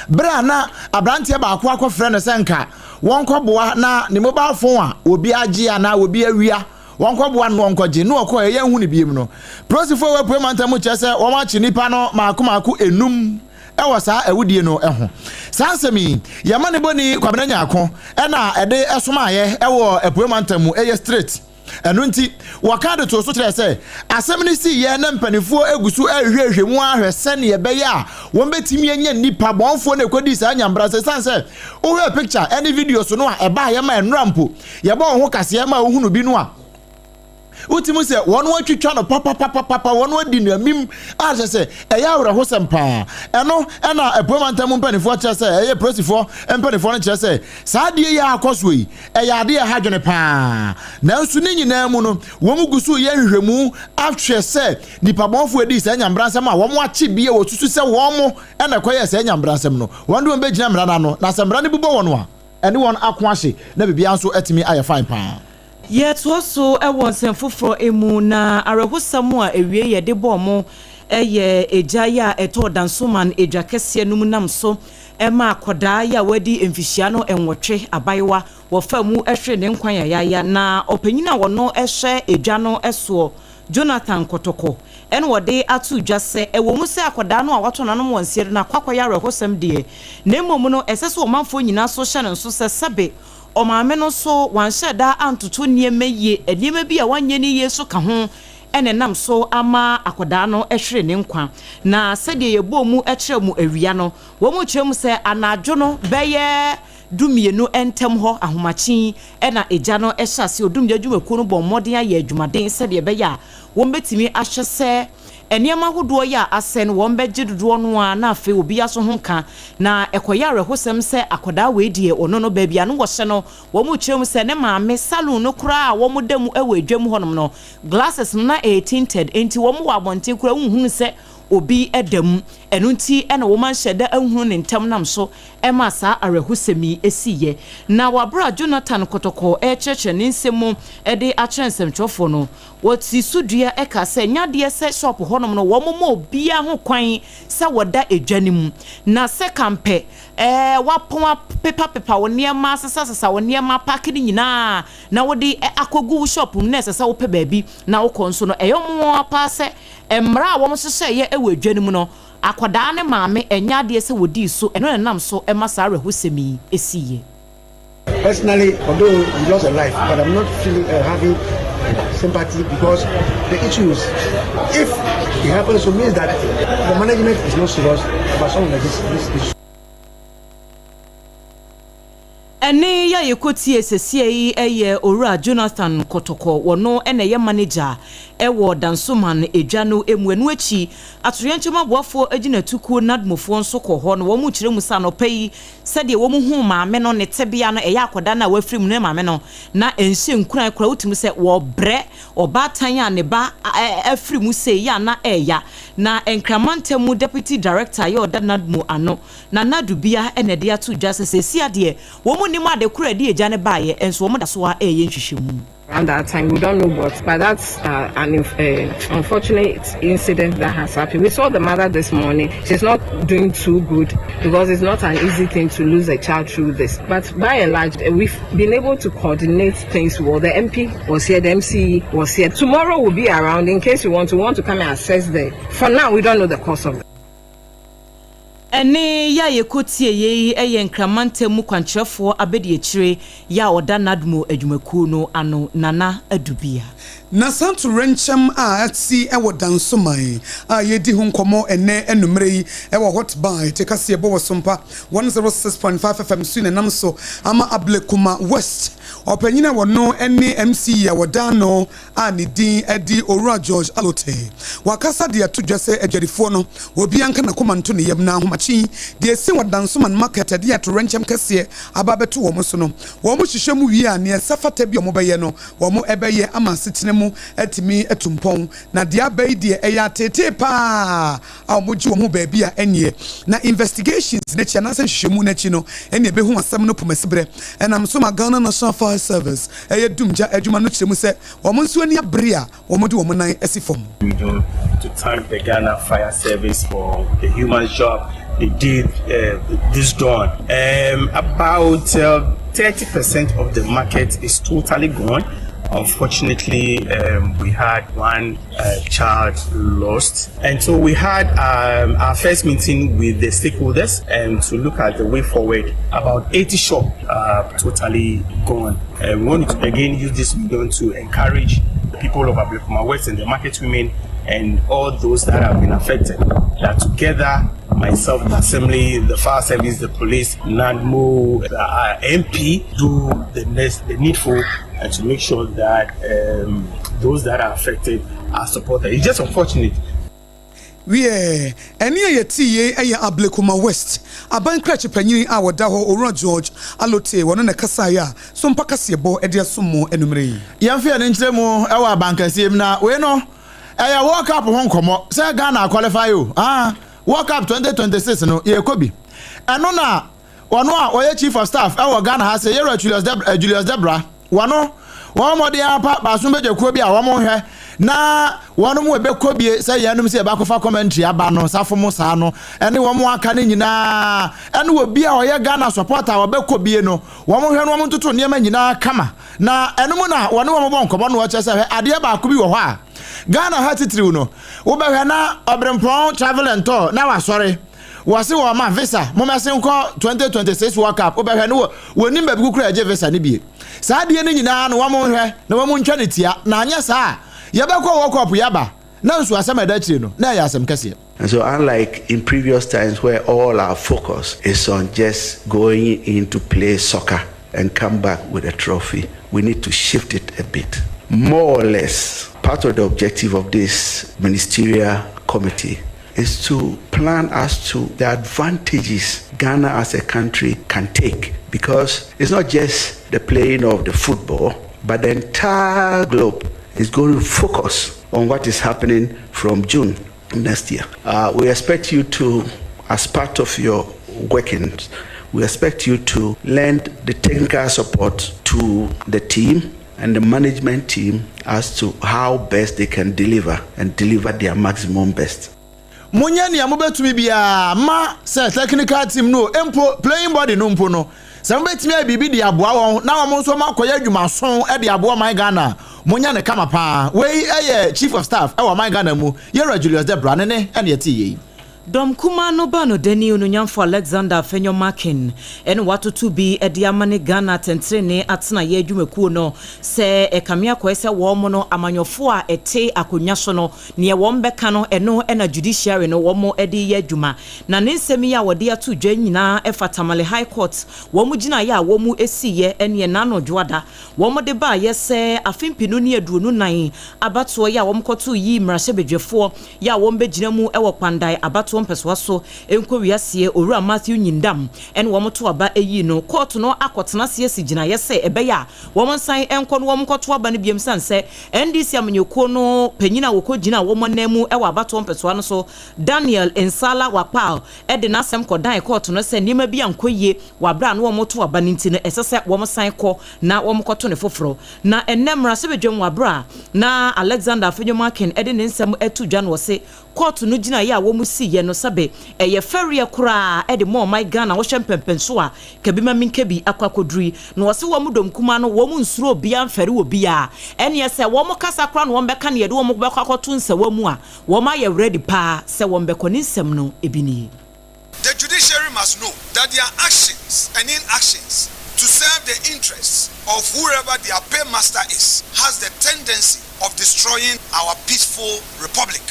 S4: bra na abranteɛ baako akɔfrɛ no sɛ nka wɔn kɔboa na ne mobile phone a obi agye ana obi awia wɔn kɔboa no nkɔgye no ɔkɔ ɛyɛ hu ne biem no prosifo wɔ pue mantamu kyerɛ sɛ wɔn akyi nipa no maako enum ɛwɔ saa awudie no ɛho saa nsɛmi yɛma ne boni kwabena nyako ɛna ɛde ɛsomaayɛ ɛwɔ apue mantamu ɛyɛ straight ɛno nti wɔka de to so kyerɛ sɛ asɛm ne si yɛ na mpanifoɔ egusu ɛhwehwɛ mu ahwɛ sɛne yɛbɛyɛ a wɔn betimi anya nipa bɔnfoɔ na ekodi saa nyambra sɛ sanse wohwɛ picture ɛne video so no a ɛba yɛ ma ɛnrampo yɛbɔ wɔn ho kaseɛ ma ohunu bi no a utimu sɛ wɔn atwitwa no papa wɔn adi no amim a kyerɛ sɛ ɛyɛ awerɛho sɛm paa ɛno ɛna apuamantam mpanifoɔ kyerɛ sɛ ɛyɛ prosifoɔ mpanifoɔ no kyerɛ sɛ saa adeɛ yɛ akɔ so yi ɛyɛ adeɛ ha dwene paa nanso ne nyinaa mu no wɔn gu so yɛ nhwehwɛmu ahwɛ sɛ nipabɔnfoɔ adi saa nyambransɛm a wɔn akye bie wɔ susu sɛ wɔn ɛna kɔyɛ saa nyambransɛm no wɔn de wɔn bɛgyina mmara no na sɛ mmara no bobɔ wɔn a ɛne wɔn ako ahye na biribiara nso atumi ayɛ fine paa.
S5: Yet also a once and for emu na arahusamo a ewie ye de bomo eye ejaya eto dansoman eja kese num nam so ema akoda ya wadi emfihia no enwotwe abayewa wo famu ehwe ne nkwan ya na opanyina wono ehwe eja no eso Jonathan Kotoko en wode atu dwase ewo mu se akoda no a wato nanom wonsere na kwakwaya arahusam de na emom no esese o manfo nyina so hye ne so se sebe o maame no so wanhyɛ da antoto niema yie niema bi a wanye ni yie so ka ho ene nam so ama akoda no ehwere ne nkwa na sɛde yɛbɔ mu ɛkyerɛ mu awia no wo mu kyerɛ mu sɛ anadwo no bɛyɛ dumienu entem ho ahomachi ena eja no ehyase odumje adwumaku no bɔ mmɔden ayɛ adwumaden sɛde bɛyɛ a wɔn betimi ahwɛ sɛ eniema hodoɔ yɛ asɛn wɔn bɛgye dodoɔ no a na afei obi aso ho ka na ɛkɔyɛ arehosɛm sɛ akoda we die ɔno no baabi ano wɔhyɛ no wɔn mu kyerɛ mu sɛ ne maame salon no kura a wɔn da mu ɛwɔ adwam hɔnom no glasses no na 18ted enti wɔn wɔ abɔnten kura nhunu sɛ obi edam enu nti ena wo man hyeda ahunu ne ntam nam so ema saa arehusemi esiye na wabra Jonathan Kotoko kyerɛkyerɛ ne nsɛm de akyerɛ nsɛmtwɔfo no wɔti sudua ɛka sɛ nyade sɛ shop hɔnom no wɔn mo obi ho kwan sɛ wɔda edwanim na sɛ kampe wapon pepa wo nneɛma sesa wo nneɛma pack ne nyinaa na wode akogu shop mu na sɛ wopɛ baabi na wokɔ nso no ɛyɛ mo apa sɛ emra a wɔn hyehyɛ yɛ ɛwɔ edwanim no akwada ne maame enya de sɛ wodi so ɛno na nam so ɛma saa rehusemi esiye.
S6: Personally, although we lost a life, but I'm not feeling having sympathy because the issue is if it happens to me that the management is not serious about something like this issue.
S5: Ene ya yekoti esesie yi eye owura Jonathan Kotoko wono ene ye manager ewo dansoman edwa no emuenu achi atoyenchema boafo agina tuku nadmofo nso kɔ hɔ no wo mu kyerɛ mu sa no pɛyi sɛde wo mu hu maame no ne tebea no ɛyɛ akoda na wafiri mu ne maame no na enhye nkuran kora wotimu sɛ wo brɛ ɔbaatan a ne ba afiri mu sɛ ya na ɛya na enkramantamu deputy director yɛ ɔda nadmo ano na nadubia ene de atu dwa sɛ sia de wo mu ni ma de kura di eja ne baaye enso wo mu da so a ɛyɛ nhwehwɛmu.
S7: Around that time, we don't know what, but that's an unfortunate incident that has happened. We saw the mother this morning. She's not doing too good because it's not an easy thing to lose a child through this. But by and large, we've been able to coordinate things well. The MP was here, the MCE was here. Tomorrow we'll be around in case you want to come and assess there. For now, we don't know the cause of it.
S5: Ene ya yekotie ye nkramantamu kwankyerɛfo abedi ekyire ya oda nadmo adwumaku no ano nana adubia
S1: na santo renchem a ati ewo dansoman a yedi hu nkomo ene enumere yi ewo hot buy te kase ebo Sompa 106.5 FM su ne nam so ama Ablekuma West opanyina wono ene MC ya wodano a ne din edi Owura George Alote wakasa de atodwase adwarifo no obi anka na komanto ne yam na ahomachi de esi wadansoman market de ato renchem kase ababeto wo so no wo mo hihye mu wi a ne safata bi o mo beye no wo mo ebeye ama setine mu etimi etumpon na de abai de eya tete pa a mo ji wo mo baabi a enye na investigations ne chia na se hwehwemu na chi no ene be hu asem no pomasibre enam so ma Ghana National Fire fire service dumja adwuma no kyeremu sɛ wɔn nso ani abere a wɔn de wɔn nan asi fam.
S8: We do to thank the Ghana Fire Service for the human job they did this dawn. About 30% of the market is totally gone. Unfortunately, we had one child lost, and so we had our first meeting with the stakeholders to look at the way forward. About 80 shops are totally gone. We want to again use this medium to encourage the people of Ablekuma West and the market women and all those that have been affected, that together, myself, the assembly, the fire service, the police, NADMO, MP, do the needful and to make sure that those that are affected are supported. It's just unfortunate.
S1: Wie eni ayeti eye Ablekuma West aban krache panyini a woda ho Owura George alote wono ne kasa ya so mpaka sebo ede asomo enumre
S4: yamfe ne nkyeremu e wa bankasiem na we no eya World Cup ho nkomo say Ghana qualify o World Cup 2026 no ye kobi eno na wono a oye chief of staff e wo Ghana ha say Julius Debra wono wo mode apa baso beje kuo bi a wo mo hwe na wono mo be kobie say yanum say ba kofa commentary aba no safo mo saa no ene wo mo aka ne nyina ene wo bia oye Ghana supporter wo be kobie no wo mo hwe no mo ntoto ne ma nyina kama na ene mo na wono wo mo bonkobo no wo che say ade ba ko bi wo ho a Ghana ha titiriu no wo be hwe na Obrempon travel and tour na wa sorry wase wo ma visa mo mese nko 2026 World Cup wo be hwe no woni ba bi kukura je visa ne bie saa de ne nyina no wo mo hwe na wo mo ntwa ne tia na anya saa yabeko World Cup yaba na nso asem edachire no na ya asem kase.
S9: And so unlike in previous times where all our focus is on just going in to play soccer and come back with a trophy, we need to shift it a bit. More or less, part of the objective of this ministerial committee is to plan as to the advantages Ghana as a country can take, because it's not just the playing of the football, but the entire globe is going to focus on what is happening from June next year. We expect you to, as part of your workings, we expect you to lend the technical support to the team and the management team as to how best they can deliver and deliver their maximum best.
S4: Munya ni amubetumi bia ma se technical team no empo playing body no mpo no se mbetimi abibi di aboa won na won so makoya adwuma son e di aboa man Ghana munya ne kama pa we eye chief of staff e wa man Ghana mu Yera Julius Debra ne ne eti yi
S5: Dom kuma no ba no dani onyanfo Alexander Fenyo Makin ene watoto bi ede amane Ghana tentrene atena ye adwumakuo no se ekamia ko ese wo mo no amanyofo a ete akonwa so no ne wo mbeka no eno ena judiciary no wo mo ede ye adwuma na ne nsemi ya wode ato dwa nyina efatamale high court wo mo gina ya wo mu esiye ene na no dwoada wo mo de ba ye se afimpinu ne aduonu nan abato ya wo mkoto yi mrahye ya wo mbegina mu ewo kwandai abato mpeswa so enko wiase Owura Matthew Nyindam ene wo moto aba eyi no court no akotena se sigina yese ebeya wo monsan enko no wo mkoto aba ne biem sanse NDC amanyoko no panyina wo kogina wo monnamu e wa abato mpeswa no so Daniel Ensala Wapao ede na asem kodan court no se nima bia nkoye wabra no wo moto aba ninti no esese wo monsan ko na wo mkoto ne foforo na enemra se bedwam wabra na Alexander Fenyo Makin ede ne nsem atu dwa no se court no gina ya wo musi ye no sabe eye feria kura ede mo my Ghana wo hwempempenso a kabima minkebi akwakoduri no wo se wo mudom kuma no wo mu nsuro bia mfere wo bia ene ye se wo mo kasa kura no wo mbeka ne ye de wo mo bekwakoto nse wo mu a wo ma ye ready pa se wo mbeko ni nsem no ebini.
S10: The judiciary must know that their actions and inactions to serve the interests of whoever their paymaster is has the tendency of destroying our peaceful republic.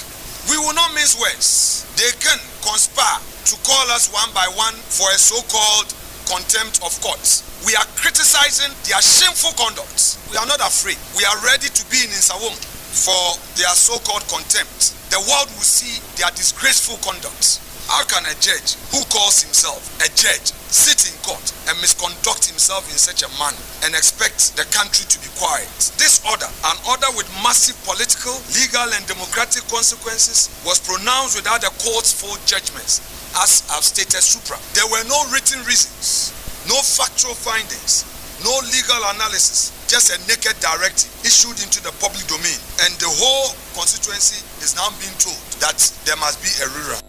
S10: We will not mince words. They can conspire to call us one by one for a so-called contempt of courts. We are criticizing their shameful conduct. We are not afraid. We are ready to be in Nsawam for their so-called contempt. The world will see their disgraceful conduct. How can a judge who calls himself a judge sit in court and misconduct himself in such a manner and expect the country to be quiet? This order, an order with massive political, legal and democratic consequences, was pronounced without the court's full judgments, as I've stated supra. There were no written reasons, no factual findings, no legal analysis, just a naked directive issued into the public domain, and the whole constituency is now being told that there must be a rerun.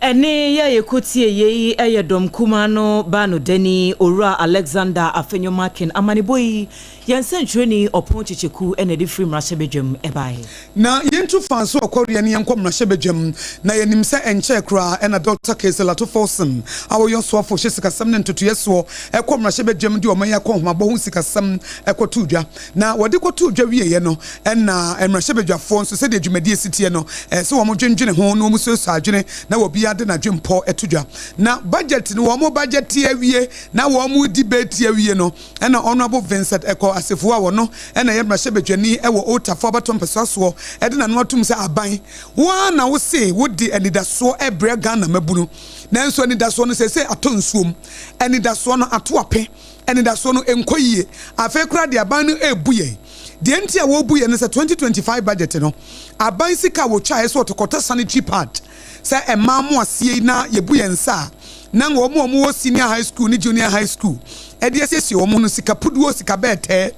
S5: Ene ya yekutie yei eye dom kumano bano deni ora Alexander Afenyo Makin amaniboi yensenchweni opon chicheku ene di free mrashebedwem ebae
S1: na yentu fanso okoria ne yenkom mrashebedwem na yenimse enche kra ena Dr. Kesela to Forsen awo yonso afo hyesikasam ne ntotoyeso ekom mrashebedwem di omanya ko homabo hu sikasam ekotudwa na wode kotudwa wieye no ena mrashebedwafo nso se de dwumadi esitie no se wo mo dwendwene ho no muso so adwene na wobi ade na dwempo etudwa na budget no wo mo budget awie na wo mo debate awie no ena honorable Vincent Eko asefo awo no ena ye mrashebedwani ewo otafo batom pesaso ede na no atum se aban wa na wo se wo di enidaso ebre Ghana mabunu na nso enidaso no se atonsuom enidaso no atoape enidaso no enkoyie afa kura de aban no ebuye de entia wo buye no se 2025 budget no aban sika wo twa eso otokota sanitary pad se emamu asie na yebuye nsa na ngo omo wo senior high school ni junior high school ede asiesie omo no sika puduo sika bete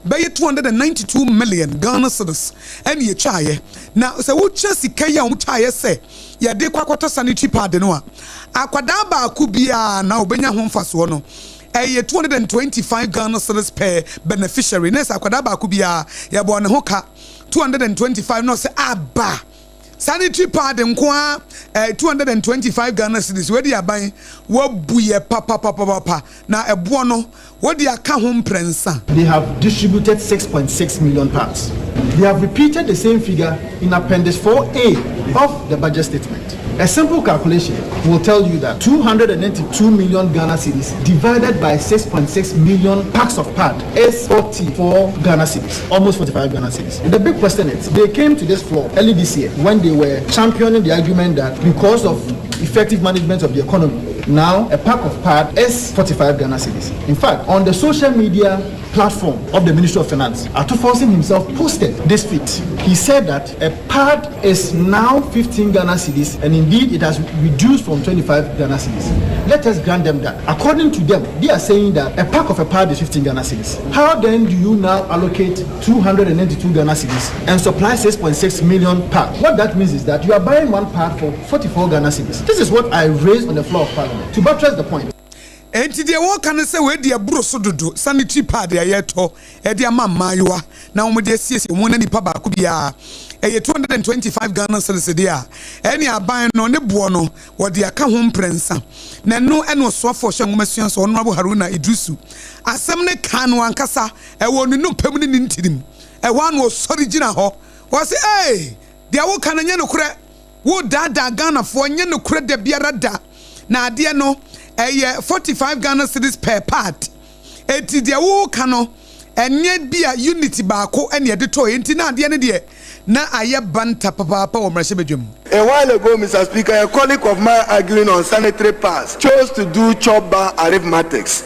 S1: be 292 million Ghana cedis ene ye twaye na se wo twa sika ya wo twaye se ye de kwakota sanitary pad no a akwada ba ku bia na obenya ho mfaso no 225 Ghana cedis per beneficiary nesa akwada ba ku bia ye bo ne ho ka 225 no se aba sanitary pad nkwa 225 Ghana cedis we di aban wo buye papa na ebo no wo di aka ho mprensa.
S11: They have distributed 6.6 million pads. They have repeated the same figure in Appendix 4A of the budget statement. A simple calculation will tell you that 292 million Ghana cedis divided by 6.6 million packs of pad is 44 Ghana cedis, almost 45 Ghana cedis. The big question is, they came to this floor early this year when they were championing the argument that because of effective management of the economy, now a pack of pad is 45 Ghana cedis. In fact, on the social media platform of the Ministry of Finance, Atufosin himself posted this tweet. He said that a pad is now 15 Ghana cedis, and indeed it has reduced from 25 Ghana cedis. Let us grant them that. According to them, they are saying that a pack of a pad is 15 Ghana cedis. How then do you now allocate 292 Ghana cedis and supply 6.6 million pads? What that means is that you are buying one pad for 44 Ghana cedis. This is what I raised on the floor of Parliament to buttress the point.
S1: Enti de wo kan se we de aburo so dodo sanitary pad ya yeto e de ama mayoa na wo de siesie mo na nipa ba ku bia e 225 Ghana cedis de a eni aban no ne bo no wo de aka ho mprensa na no eno so afo hwe ngomasuan so Honorable Haruna Idrisu asem ne kan no ankasa e wo no pam ne ntirim e wa no sori gina ho wo se de wo kan nya no kure wo dada Ghana fo nya no kure de biara da na ade no 45 Ghana cedis per part. Eti de wo kano enye bia unity baako ene de to enti na ade ne de na aye banta papa o mrashebedwem.
S12: A while ago, Mr. Speaker, a colleague of mine arguing on sanitary pads chose to do chop bar arithmetics.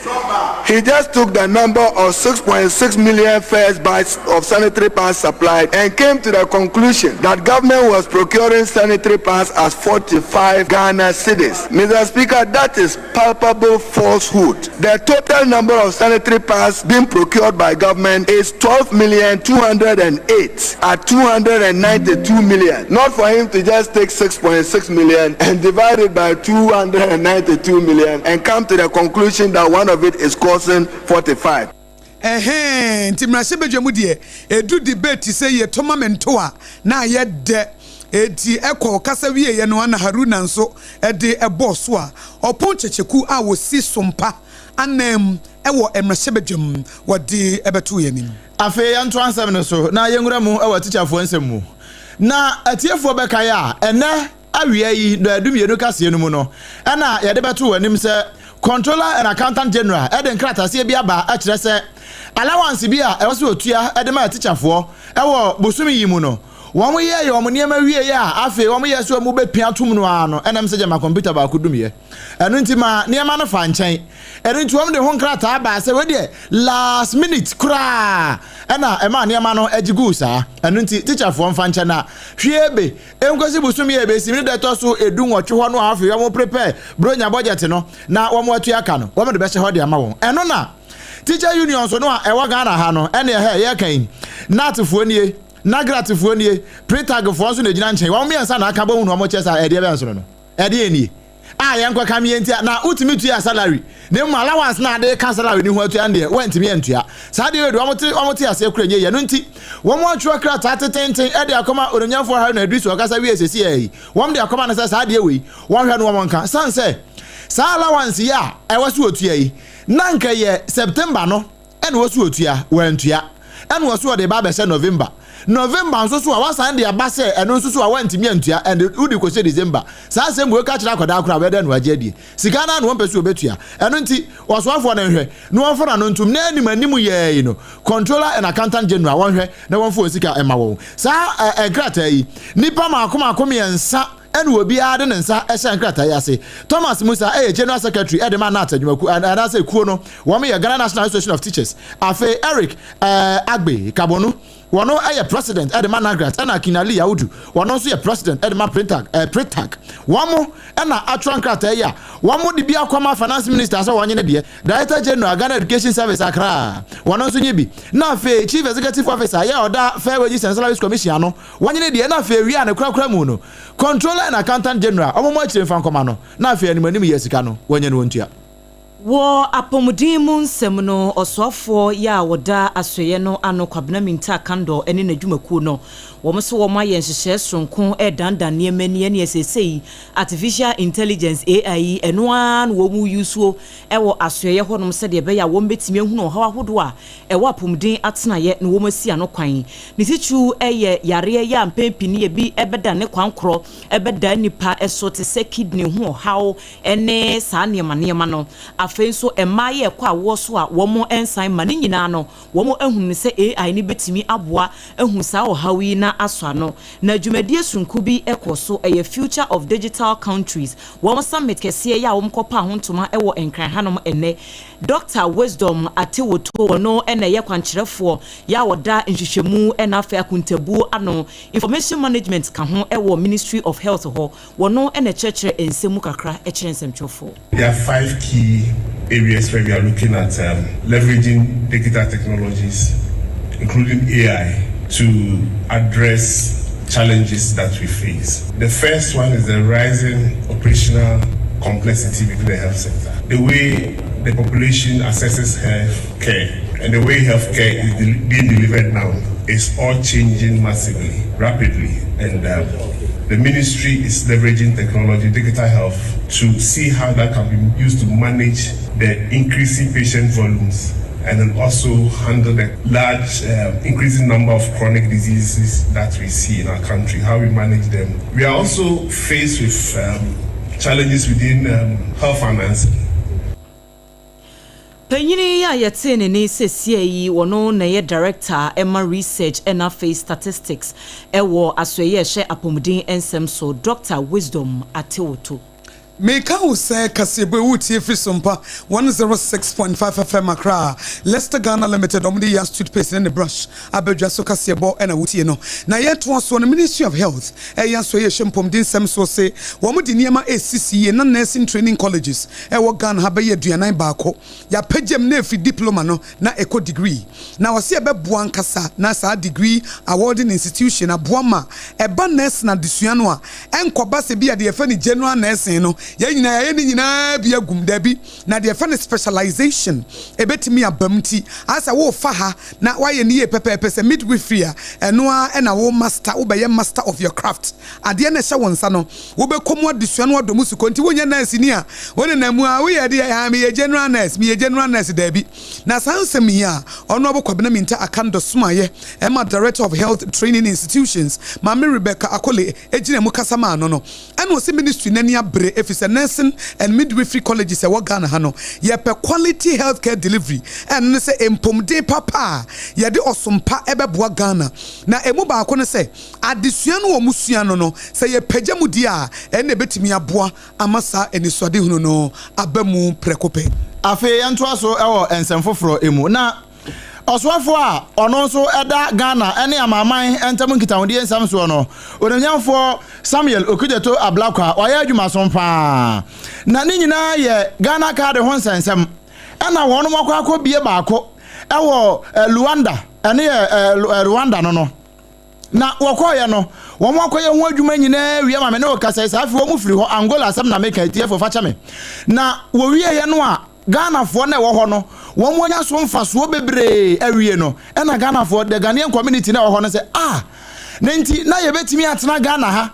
S12: He just took the number of 6.6 million first batch of sanitary pads supplied and came to the conclusion that government was procuring sanitary pads as 45 Ghana cedis. Mr. Speaker, that is palpable falsehood. The total number of sanitary pads being procured by government is 12,208 at 292 million. Not for him to just take 6.6 million and divide it by 292 million and come to the conclusion that one of it is causing 45.
S1: Nti mrashebedwem de edu debate say ye tomamento a na ye de eti eko kasa wie ye no na Haruna nso de ebo so a opon checheku a wo si sompa anem ewo mrashebedwem wodi ebeto yenim
S4: afi yanto ansem no so na yenwura mu ewo teacherfo ansem mu na atiefo beka ya ene awie yi do adumienu kase enu mu no na ye de beto wanim se Controller and Accountant General eden kratase bia ba a kire se allowance bia e wo se otua ede ma teacherfo e wo bosumi yi mu no wɔn yɛ wɔn nneɛma wie yɛ a afei wɔn yɛ so wɔn bɛpia tum no ano ɛnam sɛ gyama computer baako dum yɛ ɛno nti ma nneɛma no fa nkyɛn ɛno nti wɔn de ho nkrataa baa sɛ wɔdeɛ last minute koraa ɛna ɛma nneɛma no agigu saa ɛno nti teacherfoɔ mfa nkyɛn na hwie be enkosi busum yɛ be simi de tɔ so edu nwɔtwe hɔ no afei wɔn prepare bronya budget no na wɔn atu aka no wɔn de bɛhyɛ hɔ de ama wɔn ɛno na teacher union so no a ɛwɔ Ghana ha no ɛne ɛhɛ yɛ kan natfoɔ nie nagratifoɔ nie pretagfoɔ so na gyina nkyɛn wɔn mmiɛnsa na aka bɔ hu no wɔn kyɛ sa ɛdeɛ bɛn so no ɛdeɛ nie a yɛn kɔ kam yɛn tia na ultimate tua salary ne mu allowance na ade ka salary ni ho atua ndeɛ wɔntimi yɛntua saa deɛ do wɔn te ase kura nye yɛ no nti wɔn atwa kra tateten ɛde akɔma onyanfoɔ ha na adriso ɔkasa wie sesi ɛyi wɔn de akɔma na sɛ saa deɛ wei wɔn hwɛ no wɔn nka sanse saa allowance ya ɛwɔ so otua yi na nka yɛ September no ɛna wɔ so otua wɔntua ɛna wɔ so de ba bɛsɛ November nso so a wasan de aba sɛ ɛno nso so a wɔntimi antua and udi ko sɛ December saa sɛ mu ka kyerɛ akɔda akora bɛda no agye die sika na no wɔn pɛ so obetua ɛno nti wɔsoafoɔ na nhwɛ no wɔn fɔ na no ntum na anim yɛ yi no controller and accountant general wɔn hwɛ na wɔn fɔ sika ɛma wɔn saa ɛkrata yi nipa maako mmiɛnsa ɛna obi ade ne nsa ɛhyɛ nkrata yi ase Thomas Musa general secretary ɛde na atadwumaku anase kuo no wɔn yɛ Ghana National Association of Teachers afe Eric Agbe Kabonu wɔno ɛyɛ president ɛde Nagrat ɛna Kinali Yaudu wɔno nso yɛ president ɛde Pretag wɔn ɛna atwa nkrata yi a wɔn de bi akɔma finance minister sɛ wɔn ne deɛ director general Ghana Education Service Accra wɔno nso nye bi na afe chief executive officer yɛ ɔda Fair Wages and Salaries Commission no wɔn ne deɛ na afe wia ne kura mu no controller and accountant general ọmọ akyire fan koma no na afia anim yɛ sika no wɔnyɛ no ntua
S5: wo apomudin mu nsɛm no ɔsoafoɔ yɛ a wɔda asoyɛ no ano kwabena minta kando ɛne n'adwumakuo no wɔn so wɔn ayɛ nhyehyɛ sonko ɛdandan nneɛma ne ɛsɛsɛyi artificial intelligence AI ɛno a no wɔn yusuo ɛwɔ asoyɛ hɔ nom sɛ deɛ bɛyɛ wɔn betumi ehunu ɔhaw ahodoɔ a ɛwɔ apomudin atenaeɛ no wɔn asi ano kwan ne titwu ɛyɛ yareɛ yɛ ampempi ne bi ɛbɛda ne kwankorɔ ɛbɛda nipa ɛso te sɛ kidney ho ɔhaw ɛne saa nneɛma no afei nso ɛmaayɛ ɛkɔ a wɔ so a wɔn ɛnsan ma ne nyinaa no wɔn ehunu sɛ AI ne betumi aboa ehunu saa ɔhaw yi na aswano na dwumadie sunku bi ɛkɔ so ɛyɛ future of digital countries wɔn summit kɛseɛ yɛ a wɔn kɔpa ho ntoma ɛwɔ nkran hanom ɛnɛ Dr. Wisdom Atewoto no ɛna ɛyɛ kwankyerɛfoɔ yɛ a wɔda nhwehwɛmu ɛna afɛ akuntabuo ano information management ka ho ɛwɔ Ministry of Health hɔ wɔn ɛna kyerɛkyerɛ nsɛmu kakra ɛkyerɛ nsɛmtwɛfoɔ.
S13: There are 5 key areas where we are looking at leveraging digital technologies, including AI, to address challenges that we face. The first one is the rising operational complexity within the health sector. The way the population accesses health care and the way healthcare is being delivered now is all changing massively, rapidly, and the ministry is leveraging technology, digital health, to see how that can be used to manage the increasing patient volumes and then also handle the large increasing number of chronic diseases that we see in our country, how we manage them. We are also faced with challenges within health financing.
S5: Penyini ya yete ne sesie yi wono na ye director Emma Research and Face Statistics ewo asoye hye apomudin ensem so Dr. Wisdom Atewoto.
S1: Meka use kasebe wuti fi Sompa 106.5 FM Accra. Leicester Ghana Limited omdi ya toothpaste and the brush. Abedwa so kasebo ena wuti no. Na yet was on the Ministry of Health. Eya so ye shempom din sem so say womu di niema ACC na nursing training colleges. Ewo Ghana ha be ye aduanan baako. Ya pagem na fi diploma no na eco degree. Na wase ebe boan kasa na sa degree awarding institution aboama eba nurse na desua no a enkoba se bia de efa ni general nursing no ya nyina bia gum dabi na de fa specialization ebetimi abamti asa wo fa ha na waye ne pepepe se midwifery eno a na wo master wo be master of your craft ade na hye wonsa no wo be komo adesua no adomu su konti wonya nurse ni a woni na mu a wo ye de ya me general nurse dabi na sansem ya ono abokwabena minta akando somaye ema director of health training institutions Mama Rebecca Akole ejina mu kasama no eno se ministry nani abre officer nursing and midwifery colleges e wo Ghana ha no ye pe quality healthcare delivery and say empomde papa ye de osompa ebeboa Ghana na emu ba ko ne say adesua no wo musua no say ye pagya mu di a ene betimi aboa amasa enisode hunu no abamu prekope
S4: afi ento aso ewo ensemfoforo emu na Oswafo a ono nso eda Ghana ene amaman entam nkitawode ensam so no onanyamfo Samuel Okujeto Ablakwa oya adwuma sompa na ne nyina ye Ghana card ho nsensem ena wono makwa bie baako ewo Luanda ene Rwanda no na wokoye no wo makoye ho adwuma nyina wie ma me ne okasa safi wo mu firi ho Angola asem na make tie fo facha me na wo wie ye no a Ghana fo na wo ho no wo monya so mfaso bebre awie no e na Ghana fo the Ghanaian community na wo ho no say nenti na ye betimi atena Ghana ha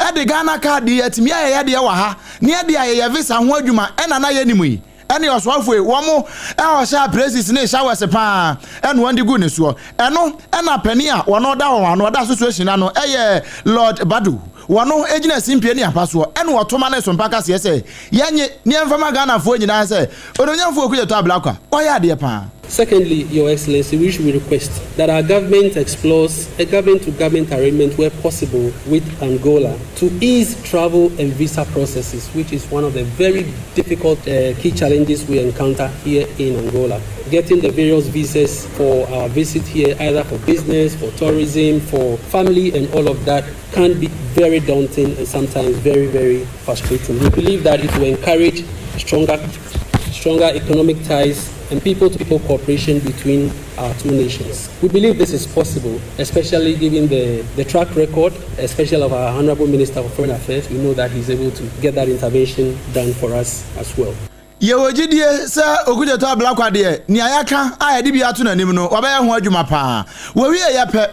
S4: e de Ghana card yetimi aye de wa ha ne de aye visa ho adwuma e na ye nimu yi ene oswafo e wo mo e o sha praises ne sha wese pa e no ndi gu ne so e no e na pani a wo no da wo no da situation na no e ye Lord Badu wano ejina simpie ni apaso ene wotoma na so mpaka se ye yenye ni emfama Ghana fo nyina se ononyamfo Okujeto Ablakwa oya de pa.
S14: Secondly, Your Excellency, we request that our government explores a government-to-government arrangement where possible with Angola to ease travel and visa processes, which is one of the very difficult key challenges we encounter here in Angola. Getting the various visas for our visit here, either for business, for tourism, for family, and all of that can be very daunting and sometimes very, very frustrating. We believe that it will encourage stronger economic ties and people-to-people cooperation between our two nations. We believe this is possible, especially given the track record, especially of our Honorable Minister of Foreign Affairs. We know that he's able to get that intervention done for us as well.
S4: Yewojidie sa Okujeto Ablakwa de ni ayaka ayede bi ato nanim no obaye ho adwuma pa wo wie ye pe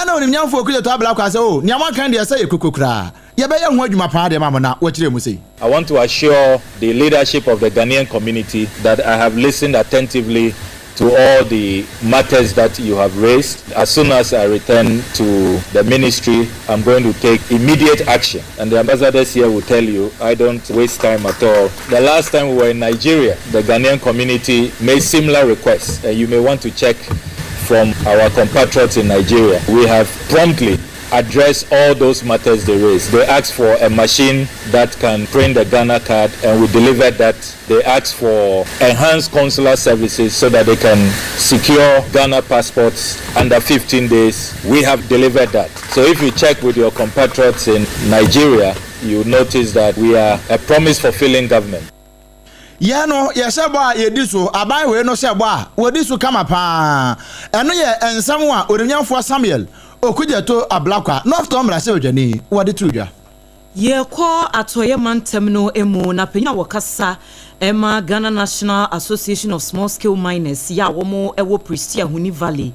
S4: ena onimnyamfo Okujeto Ablakwa se o niam kan de se yekokokra yebeye ho adwuma pa de mamona wo kire mu sei.
S15: I want to assure the leadership of the Ghanaian community that I have listened attentively to all the matters that you have raised. As soon as I return to the ministry, I'm going to take immediate action. And the ambassadors here will tell you, I don't waste time at all. The last time we were in Nigeria, the Ghanaian community made similar requests. And you may want to check from our compatriots in Nigeria. We have promptly address all those matters they raised. They asked for a machine that can print the Ghana card, and we delivered that. They asked for enhanced consular services so that they can secure Ghana passports under 15 days. We have delivered that. So if you check with your compatriots in Nigeria, you notice that we are a promise-fulfilling government.
S4: Yano yesheba yediso aban we no sheba wodiso kama pa eno ye ensam a ornyamfo Samuel Okujeto Ablakwa North Tomra se odwane wode trudwa
S5: ye ko atoye mantem no emu na penya wakasa ema Ghana National Association of Small Scale Miners ya womo ewo Prestia Huni Valley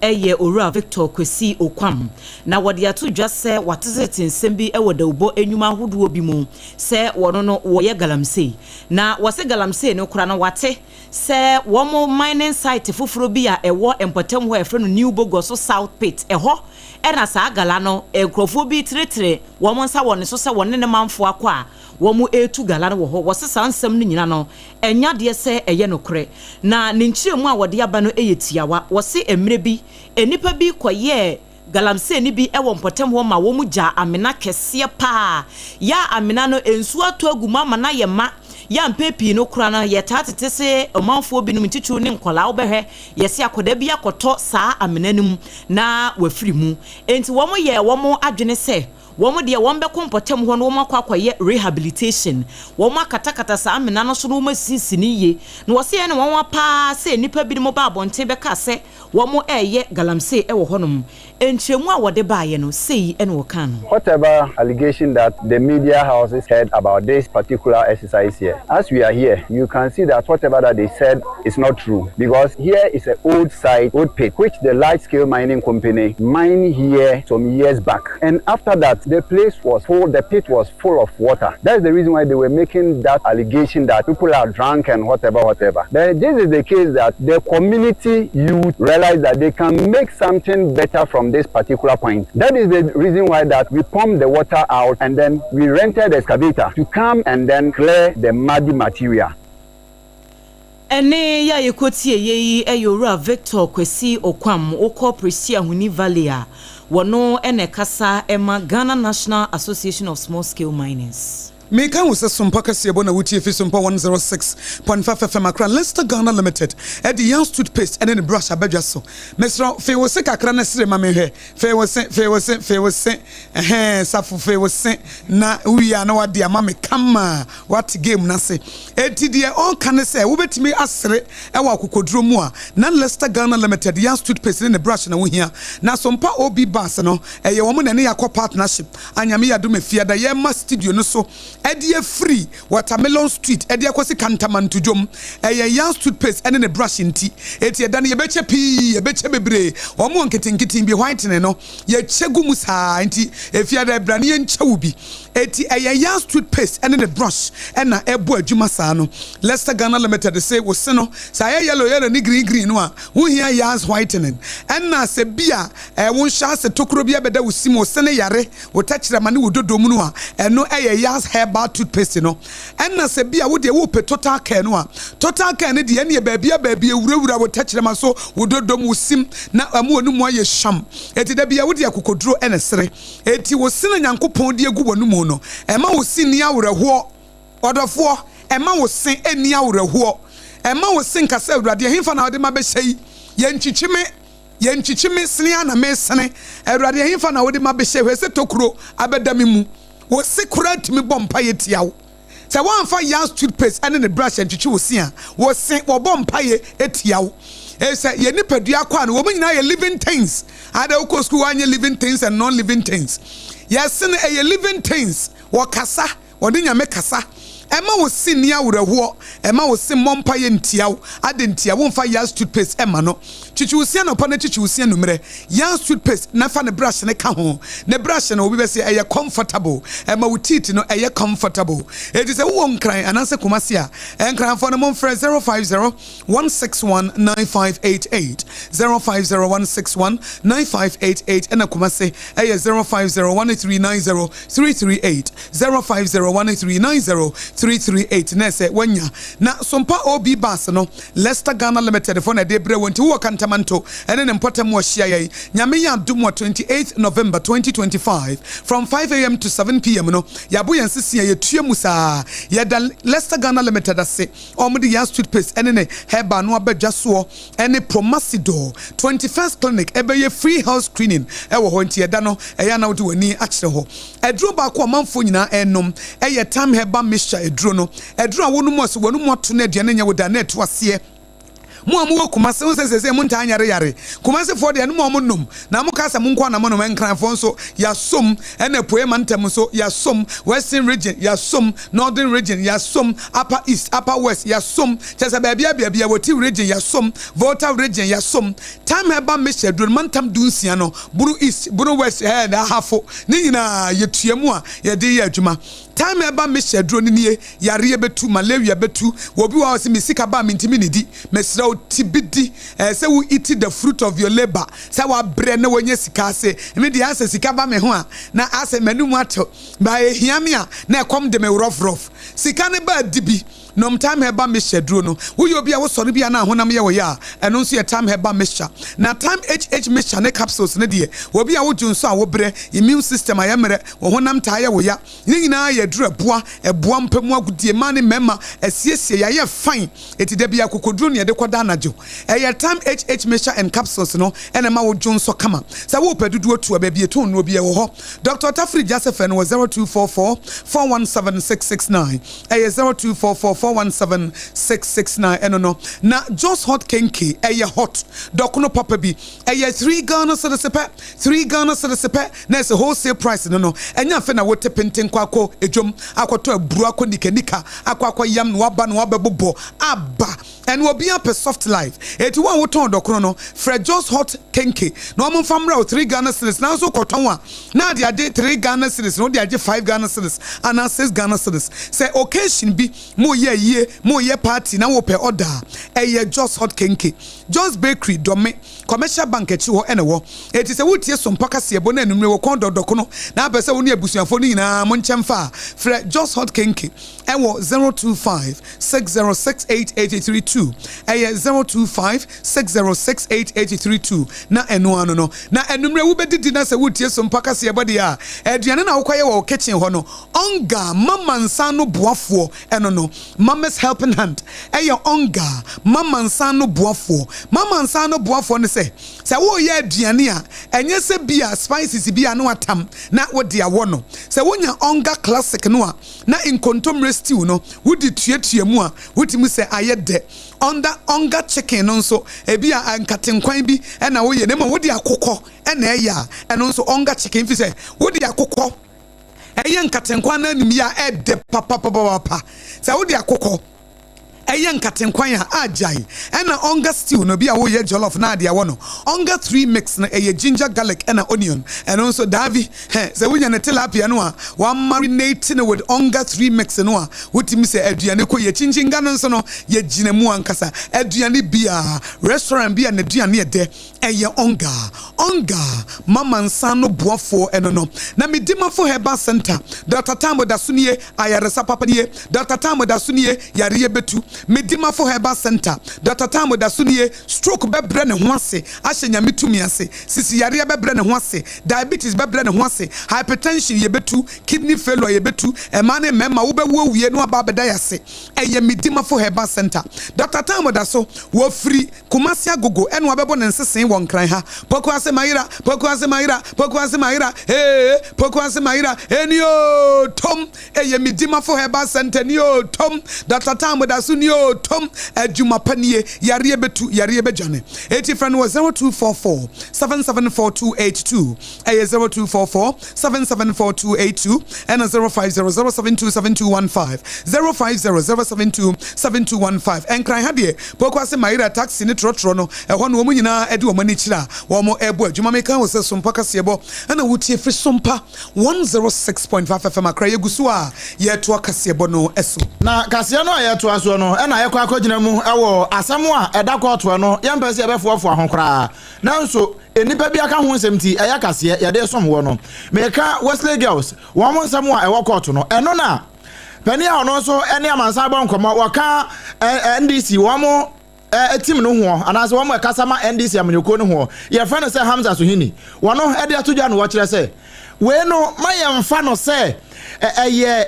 S5: eye Owura Victor Kwesi Okwam na wode ato dwa se watezete nsem bi ewo dawbo enwuma hodo bi mu se wono no wo ye galamsey na wose galamsey no kura na wate se womo mining site foforo bi a ewo empotem ho efre no New Bogoso South Pit eho ena sa gala no enkrofo bi tretre womo nsa wone so se wone ne manfo akwa womo etu gala no ho wose sansem no nyina no enya de se eye no kre na ne nkyiremu a wode aba no eyetiawa wose emre bi enipa bi koye galamsey ni bi ewo mpotem ho ma wo mu gya amena kese pa ya amena no ensu ato aguma ma na ye ma ya mpepi no kura na ye tatete se omanfo bi no mtichu ne nkola wo behwe ye se akoda bi akoto saa amena nim na wafiri mu enti wo mo ye wo mo adwene se womo de wombe kompotem ho no womo akwaye rehabilitation womo akatakata sa amena no so no womo sisini ye no wo se ye ne womo pa se nipa bi mo ba abonte be ka se womo eye galamsey e wo honom enchemu a wode baaye no sei ene wo kan
S16: whatever allegation that the media houses heard about this particular exercise here, as we are here, you can see that whatever that they said is not true, because here is an old site, old pit, which the large scale mining company mined here some years back, and after that that the place was full, the pit was full of water. That's the reason why they were making that allegation that people are drunk and whatever. But this is the case that the community youth realize that they can make something better from this particular point. That is the reason why that we pumped the water out and then we rented the excavator to come and then clear the muddy material.
S5: Ene ya yekotie yeyi eyora Victor Kwesi Okwam okọ Prisia Huni Valley a wono ene kasa ema Ghana National Association of Small Scale Miners.
S1: Meka wo se Sompa Kasiebo na wuti efi Sompa 106.5 FM Accra Leicester Ghana Limited e the young toothpaste and the brush abadwa so mesro fe wo se kakra na sire ma me hwe fe wo se Sarfo fe wo se na uya na wade ama me kama what game na se eti de on kan se wo betimi asere e wa kokodro mu a na Leicester Ghana Limited young toothpaste and the brush na wo hia na Sompa obi bas no e ye wo mo na ne yakọ partnership anyame yado me fiada ye ma studio no so Edia free Watermelon Street Edia kwasi kantamantu jom young toothpaste ene ne brush nti eti edane ye beche pi ye beche bebre omo nketinkitin bi white no ye chegu musa nti efiada brane ye nchewu bi eti young toothpaste ene ne brush ena ebo adwuma sa no Leicester Ghana Limited say wo se no sa yellow ni green no a wo hia young whitening ena se bia wo sha se tokro bia beda wo sim wo se ne yare wo tachira mane wo dodom no a eno young herbal toothpaste no enna se bia wo de wo pe total care no a total care ne de ene baabia ewurawura wo tachirema so wo dodom wo sim na amu onum aye sham eti da bia wo de akokodro ene sere eti wo sina nyankopon de egu wonum no ema wo sin ni awreho odofo ema wo sin eni awreho ema wo sin kasa awurade hemfa na wo de ma be hyei yenchichime senia na mesene awurade hemfa na wo de ma be hyei hwese tokuro abedami mu wo secret me bompa yetiawo se wan fa young toothpaste ane ne brush entwichi wo sia wo se wo bompa ye etiawo say ye nipadua kwa no wo nyina ye living things ada uko school anye living things and non living things yes ne ye living things wo kasa wo de nyame kasa ema wo sinia wuraho ema wo sim mompa ye ntiawo ade ntiawo mfa young toothpaste ema no chichiusia no pa na chichiusia no mre young toothpaste na fa ne brush ne ka ho ne brush na obi be say eye comfortable ema wo teeth no eye comfortable it is a wo nkran ananse komase a nkran for no mon frɛ 050161958 050161958 ena komase eye 05013903338 05013903338 na say wanya na Sompa obi bas no Leicester Ghana Limited for na de bre wonti wo kantamanto ene ne mpotam wo hia ye nyame ya dum 28th November 2025 from 5 a.m. to 7 p.m. no yabo yansisia ye tue musa ye da Leicester Ghana Limited ase omde ya toothpaste ene ne heba no abadwa so ene Promasidor 21st clinic ebe ye free health screening ewo ho nti eda no eya na wode wani akire ho edro ba ko manfo nyina enom eye time heba mixture edro no edro a wonu so wonu moto na aduane nya woda na eto ase mo amu kumase won sese mo nta yare kumase for de no mo nom na mo kasa mo nkwa na mo no menkran fo so ya som ena poe mantem so ya som western region ya som northern region ya som upper east upper west ya som chesa bia woti region ya som volta region ya som time heba mixture dun mantam dunsia no buru east buru west na hafo ni nyina yetuamu a ye de ye adwuma time heba mixture dro ni nie yare betu malaria betu obi wa se misika ba mintimi ni di mesra tibidi say we eat the fruit of your labor say wa bre na wanya sika se me di answer sika ba me ho a na ase manum ato ba ehiame a na ekom de me rough sika ne ba dibi nom time heba mixture dro no wo yo bia wo sori bia na honam ye wo ya eno nso ye time heba mixture na time HH mixture ne capsules ne de wo bia wo junso a wo bre immune system ayemre wo honam ta ye wo ya ni nyina ye dro eboa mpamu agudie ma ne mema asiesie ya ye fine eti da bia kokodro ne de koda anajo eye time HH mixture and capsules no ene ma wo junso kama sa wo pedudu otu ba bia to no bia wo ho Dr. Tafri Joseph no 0244 417669 eye 0244 417669 eno no na just hot kenke eye hot dokuno papa bi eye 3 Ghana cedis na se wholesale price no enya fe na wote penten kwako ejom akoto aburu akọ nika akọ yam no aba no abebobo aba and will be up a soft life. 81 will turn the chrono, Fred Jones hot kenke. No one from 3 Ghana cedis. Now so Kotonwa. Now they are 3 Ghana cedis, no, they are 5 Ghana cedis, and now 6 Ghana cedis. Say occasion be more year party now open order. A year just hot kenke. Jones Bakery, Dome, commercial bank at you and a war. It is a wood yes, some Pacassia Bonnet and we will call Docono. Now, Bessa only a bushia for Nina, Monchamfa, Fred just hot kenke. And 025 606882. A 025 606882. Na enuano no. Na enumre ube di dinner se wood yes, some Pacassia Badia. Adriana Okoya or kitchen hono. Onga, Mamma Sano Buafo, enono. Mamma's helping hand. Ayo onga, Mamma Sano Buafo. Mamma Sano Buafo ne say. Say, oh, yeah, Diania. And yes, a beer, spices beer no atam. Na what dear wono. Say, when your onga classic noa. Na in contum restiu no. Would it treat you more? Would you say, I yet de. Under onga chicken also. A beer and cutting quimby. And now you never would ya coco. And ya. And also onga chicken fish. Would ya coco? A young cutting quan and me ed de papa. Say, would ya coco? A young cutting quaya ajay and an onga stew no be a way jollof nadia one onga 3 mix na a ginger garlic and an onion and also Davy so we na tilapia noa one marinating with onga 3 mix noa what me say aduane ko ye chinchin ganon so no ye ginemu ankasa aduane bia restaurant bia na aduane de eye onga mama nsano boafo eno na medima fo heba center Dr. Tambo Dasunie ayaresa papa die Dr. Tambo Dasunie yare betu medima fo heba center Dr. Tambo Dasunie stroke bebre ne ho ase ahyenya mitumi ase sisi yare bebre ne ho ase diabetes bebre ne ho ase hypertension ye betu kidney failure ye betu emane mema wo bewo wie no aba beda yase eye medima fo heba center Dr. Tambo Daso wo free Kumasi agogo eno abebo ne nsesen won kran ha poko ase maira poko ase maira enio tom eye medima fo heba center nio tom Dr. Tambo Daso nio tom adwuma panie yare betu yare bejane 80 friend was 0244 774282 eye 0244 774282 and 0500727215 0500727215 en kran ha de poko ase maira taxi ni trotro no ehwo no mu nyina ede o mani kira wo mo ebo adwuma meka wo se Sompa kasebo ana wutie fi Sompa 106.5 FM akra yegusu a yeto kasebo no eso
S4: na kase no yeto aso no na yekọ akogina mu ewo asamo a eda koto no yempese ebefoofo ahonkra nanso enipa bi aka ho nsemti eya kase yede somwo no meka Wesley girls wo mo nsamo a ewo koto no eno na pani a ono so ene amansa ba nkomo waka NDC wo mo team no ho anase wo mo kasama NDC amanyoko no ho ye fa no se Hamza Suhini wono ede atodwa no wo kire se we no mayemfa no se eye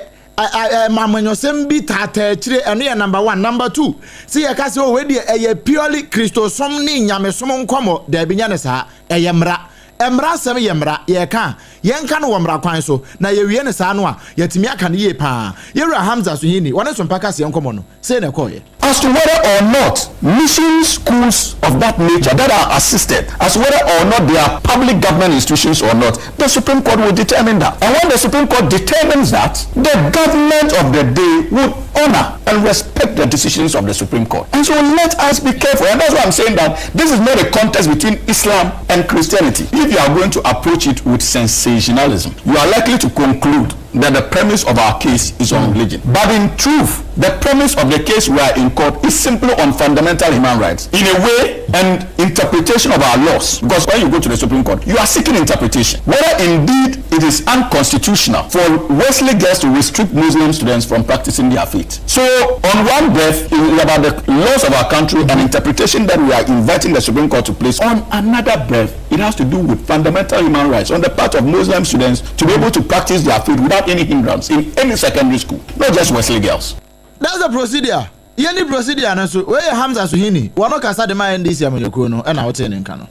S4: mamanyosem bi tata kire eno ye number 1 number 2 see ye kase o we de eye purely Christosom ni nyamesom nkomo da binya ne sa eye emra sem ye mra ye ka yenka no womra kwan so na ye wie ne sa no a yetimi aka ne ye pa yewura Hamza Suhini wona Sompa kase nkomo no say na koye
S17: as to whether or not mission schools of that nature that are assisted, as whether or not they are public government institutions or not, the Supreme Court will determine that. And when the Supreme Court determines that, the government of the day would honor and respect the decisions of the Supreme Court. And so let us be careful. And that's why I'm saying that this is not a contest between Islam and Christianity. If you are going to approach it with sensationalism, you are likely to conclude that the premise of our case is on religion. But in truth, the premise of the case we are in court is simply on fundamental human rights. In a way, and interpretation of our laws. Because when you go to the Supreme Court, you are seeking interpretation. Whether indeed it is unconstitutional for Wesley girls to restrict Muslim students from practicing their faith. So, on one breath, it is about the laws of our country and interpretation that we are inviting the Supreme Court to place. On another breath, it has to do with fundamental human rights on the part of Muslim students to be able to practice their faith without any hindrance in any secondary school, not just Wesley girls.
S4: That's the procedure. Any procedure na so where Hamza Suhini wano kasa de ma NDC amanyoko no na wote ne nka no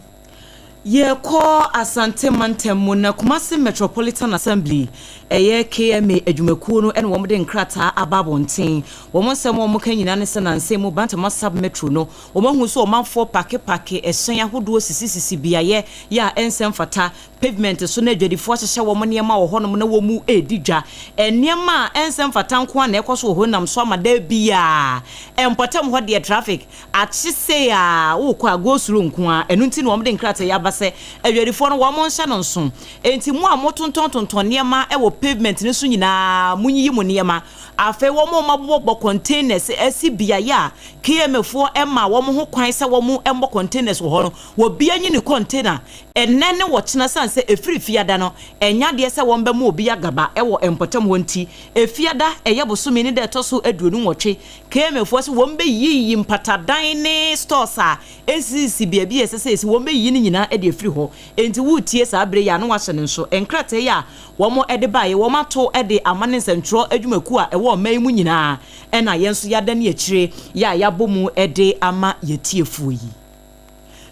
S5: Ye ko Asante Mantemu na Kumasi Metropolitan Assembly eye KMA adwumakuo no ene wo de nkrata ababonten wo monsem wo mka nyina ne senanse mu bantama sub metro no wo mahu so manfo pake ehyen ahodo sisi biaye ya ensem fata pavement so na adwadifo hyehye wo niema wo honom na wo mu edidwa eniema ensem fata nko na ekoso ho nam so amada bia empotem ho de traffic achise ya wo kwa gosuru nko a enu nti no wo de nkrata ya base adwadifo no wo monsha no nso enti mu a motonton niema e wo pavement ni so nyina munyi mu niema afa wo mo mabobbo containers esi biaya KMFo emma wo mo ho kwan se wo mo embo containers wo ho no wo bia nyi ni container enene wo chena sanse efiri fiada no enya de se wo mba mu obi agaba ewo empotem ho nti efiada eye bosome ni de toso aduonu nwotwe KMFo se wo mba yiyi mpatadan ne stores a esi bia bia esi wo mba yiyi ni nyina e de efiri ho enti wutie sa abre ya no wa hye ne nso enkrate ya wo mo ede bae wo mato ede amane nsentro adwumaku a ewo mai mu nyina ena yenso yada ne akire ya yabomu ede ama yetiefu yi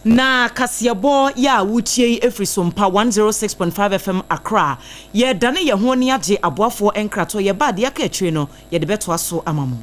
S5: na kasiabo ya wutie efri Sompa 106.5 FM Accra ye dane ye ho ne age aboafo enkrato ye bade aka akire no ye de beto aso amamu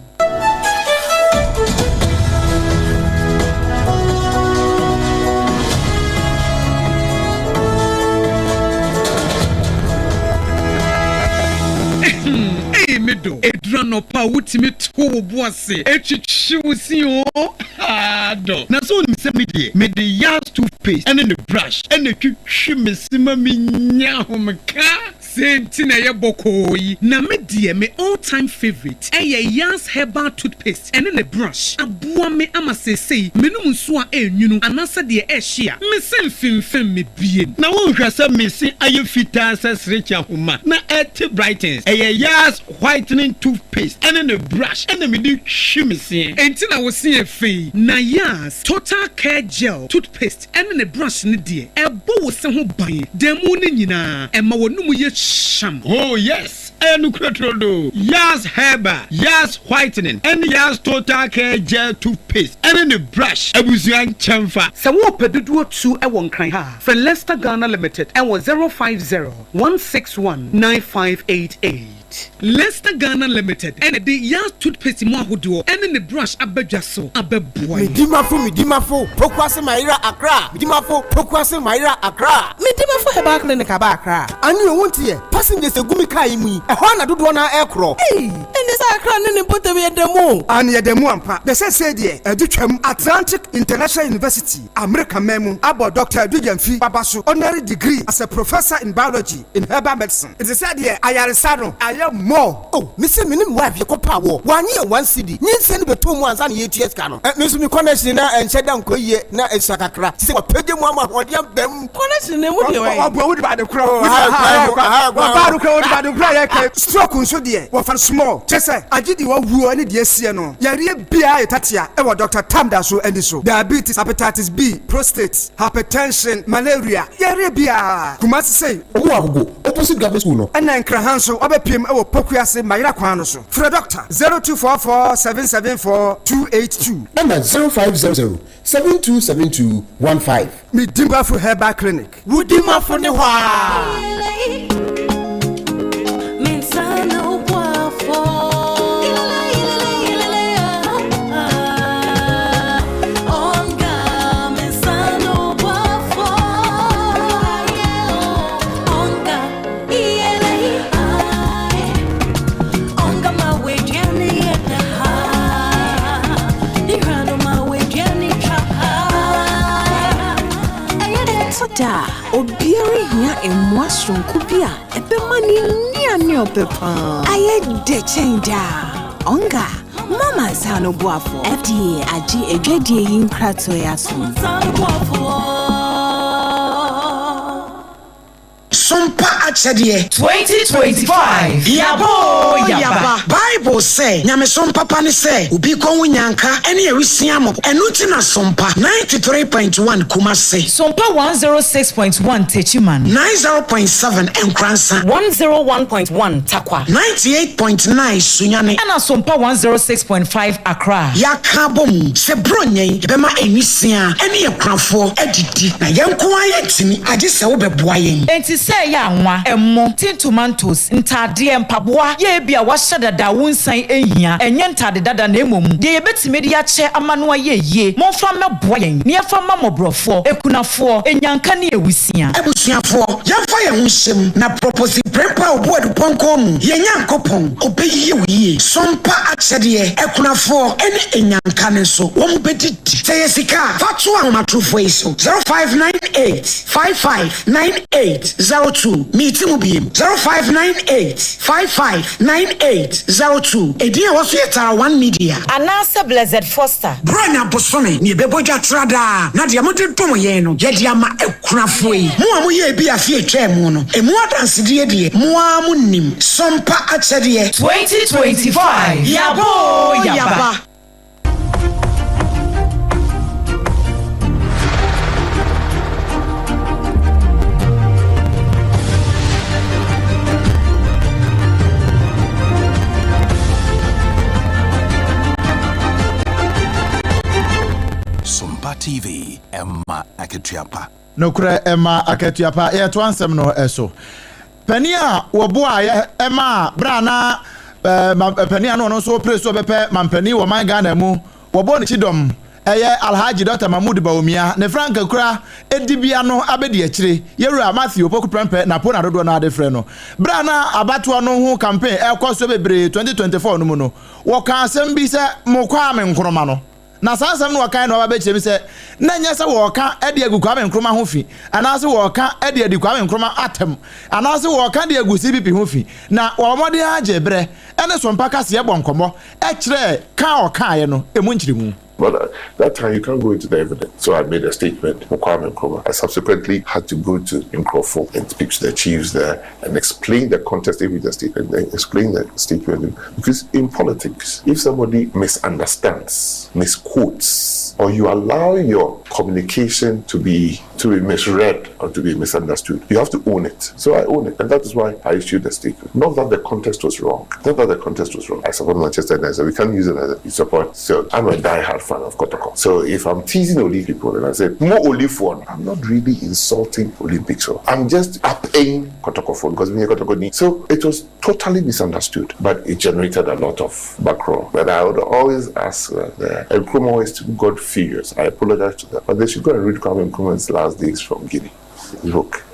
S1: medo edrano pa wutimi to boase echichiwusi o ado na so ni se me de yas toothpaste and the brush and the twimesima minya homka sentina ye bokoyi na me de me all time favorite yas herbal toothpaste and the brush aboa me amasesei menum so a enwunu anasa de ehia me senfimfem me bie na won hwasa me se ayefita sesrecha homa na et brightens yas whitening toothpaste and a brush and a midi shimisi. Entina was seeing fee. Na yas total care gel toothpaste and a brush ni dear. A bow was some buy. Demonina and Mawanumu ye sham. Oh yes, and Ukretrodo. Yas herba, yas whitening, and yas total care gel toothpaste and a brush. A buzian chamfa. Sawo peduo 2 a 1 kind ha. For Leicester Ghana Limited and was 050-161-9588. Leicester Ghana Limited and the yas toothpaste mo ahodo and the brush abedwaso abeboy
S18: midimafo pokwase maira Accra midimafo pokwase maira Accra midimafo heba clinic aba Accra ani owuntie passengers egumi kai mu e ho na dodo na ekro ene sa Accra ne potem yedemu ani yedemu ampa the say de edutwam Atlantic International University America memu abo Dr. Dujamfi Babaso honorary degree as a professor in biology in herbal medicine it is said here ayaresado more. Oh, Mr. Minim wife, you copa war. 1 year, 1 city. You send me 2 months and 8 years. Cano. Miss me connection and shut down Koye, na a Sakakra. See what Peggy Mama, what you them connection. What about the crow? Stroke so dear. What for small? Chessa, I did you who any dear Siano. Yari Bia Tatia, ever Dr. Tamdaso and so diabetes, hepatitis B, prostate, hypertension, malaria. Yari Bia. Kumasi say, who opposite government school. And then Krahanso, Abepim. Pokuase Maira Kwanoso. For the doctor 0244-774-282
S19: and 0500-727215.
S18: Midimba for Herbal Clinic. Woodima for the
S20: da obiari hia emwashron kubia ebemani ni opepa aye de change onga mama sano boafo FDA agi edwedie yin krato yaso
S19: Sompa Achedie
S5: 2025
S19: Yabo Yaba Bible say Nyame Sompa Pani say Ubi Konwu Nyanka Eni Ewisiamo Enuti na Sompa 93.1 Kumasi
S5: Sompa 106.1 Techiman
S19: 90.7 Enkransa
S5: 101.1 Takwa
S19: 98.9 Sunyane
S5: Ana Sompa 106.5 Accra
S19: Yakabom se bronye bema enisia eni ekranfo edidi na yenko ayetimi age se wo beboa yen
S5: enti se ya anwa emmo tin tomatoes ntade mpaboa ye bia wa hyedada wonsan ehia enye ntade dada na emom de ye betime de ya che amano ye monfa meboa yen ne yafa mamobrofo ekunafo enyanka ne ewusia
S19: ebusuafo yamfa ye hunhyem na propose prepa oboadu ponkom ye nyankopon obeyi wiye Sompa Achedie ekunafo eni enyanka ne so wo mbedidi say yesika fatu amatrufo iso 0598559802 meeting ubiem 0598559802 edie wo so yetara one media
S5: anasa Blessed Foster
S19: branya bosome ni beboja trada na dia mode dom ye no ye dia ma ekunafo yi mo amoye bi afie twem no emu adanse die die mo amunim Sompa Achedie
S5: 2025 yaba
S21: TV Emma Aketiapa.
S4: No kura Emma Aketiapa ye to ansem no eso. Pania wo boa ye Emma brana pania no so preso bepe mampani wo man Ghana mu wo bo ne chidom eye Alhaji Dr. Mahmoud Bawumia ne Frank kura edibia no abedi akire yewura Matthew Opoku Prempe na pona dodo na ade frɛ no brana abato no ho campaign ekoso bebre 2024 no mu no wo ka asem bi se mokwa me nkroma no na sansam no wakan no ababechire bi se na nya se wo ka ede agukwa me nkroma ho fi anase wo ka ede adikwa me nkroma atem anase wo ka de agusi bipi ho fi na wo mode age bre ene Sompa kase ye bonkomo e kire ka o ka ye no emu nchirimu.
S22: But that time you can't go into the evidence. So I made a statement. I subsequently had to go to Nkrofo and speak to the chiefs there and explain the context of the statement. Explain the statement. Because in politics, if somebody misunderstands, misquotes, or you allow your communication to be misread or to be misunderstood, you have to own it. So I own it. And that is why I issued the statement. Not that the context was wrong. I support Manchester United, so we can't use it as a support. So I'm a diehard fan of Kotoko. So if I'm teasing Olympic people and I say more Olympic one, I'm not really insulting Olympics. So I'm just upping Kotoko phone because we Kotoko need. So it was totally misunderstood, but it generated a lot of background. But I would always ask and Nkrumah always got figures. I apologize to them, but they should go and read Kwame Nkrumah's last days from Guinea. Look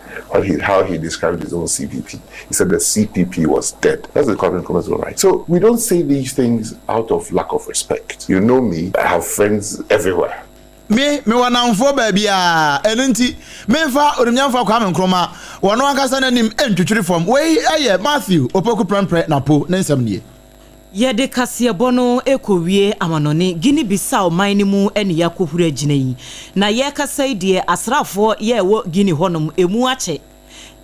S22: how he described his own CPP. He said the CPP was dead. That's the Kwame Nkrumah's right. So we don't say these things out of lack of respect. You know me, I have friends everywhere.
S4: Me wanamfo babia enenti memfa orumnyamfa Kwame Nkrumah wono akasa nanim entwetwere fom we aye Matthew Opoku Prempe na po nensam nie
S5: yede kase bono ekowie amanone Guinea Bissau man mu ene yakohura gina yi na ye kasa die asrafo ye wo Guinea honom emu ache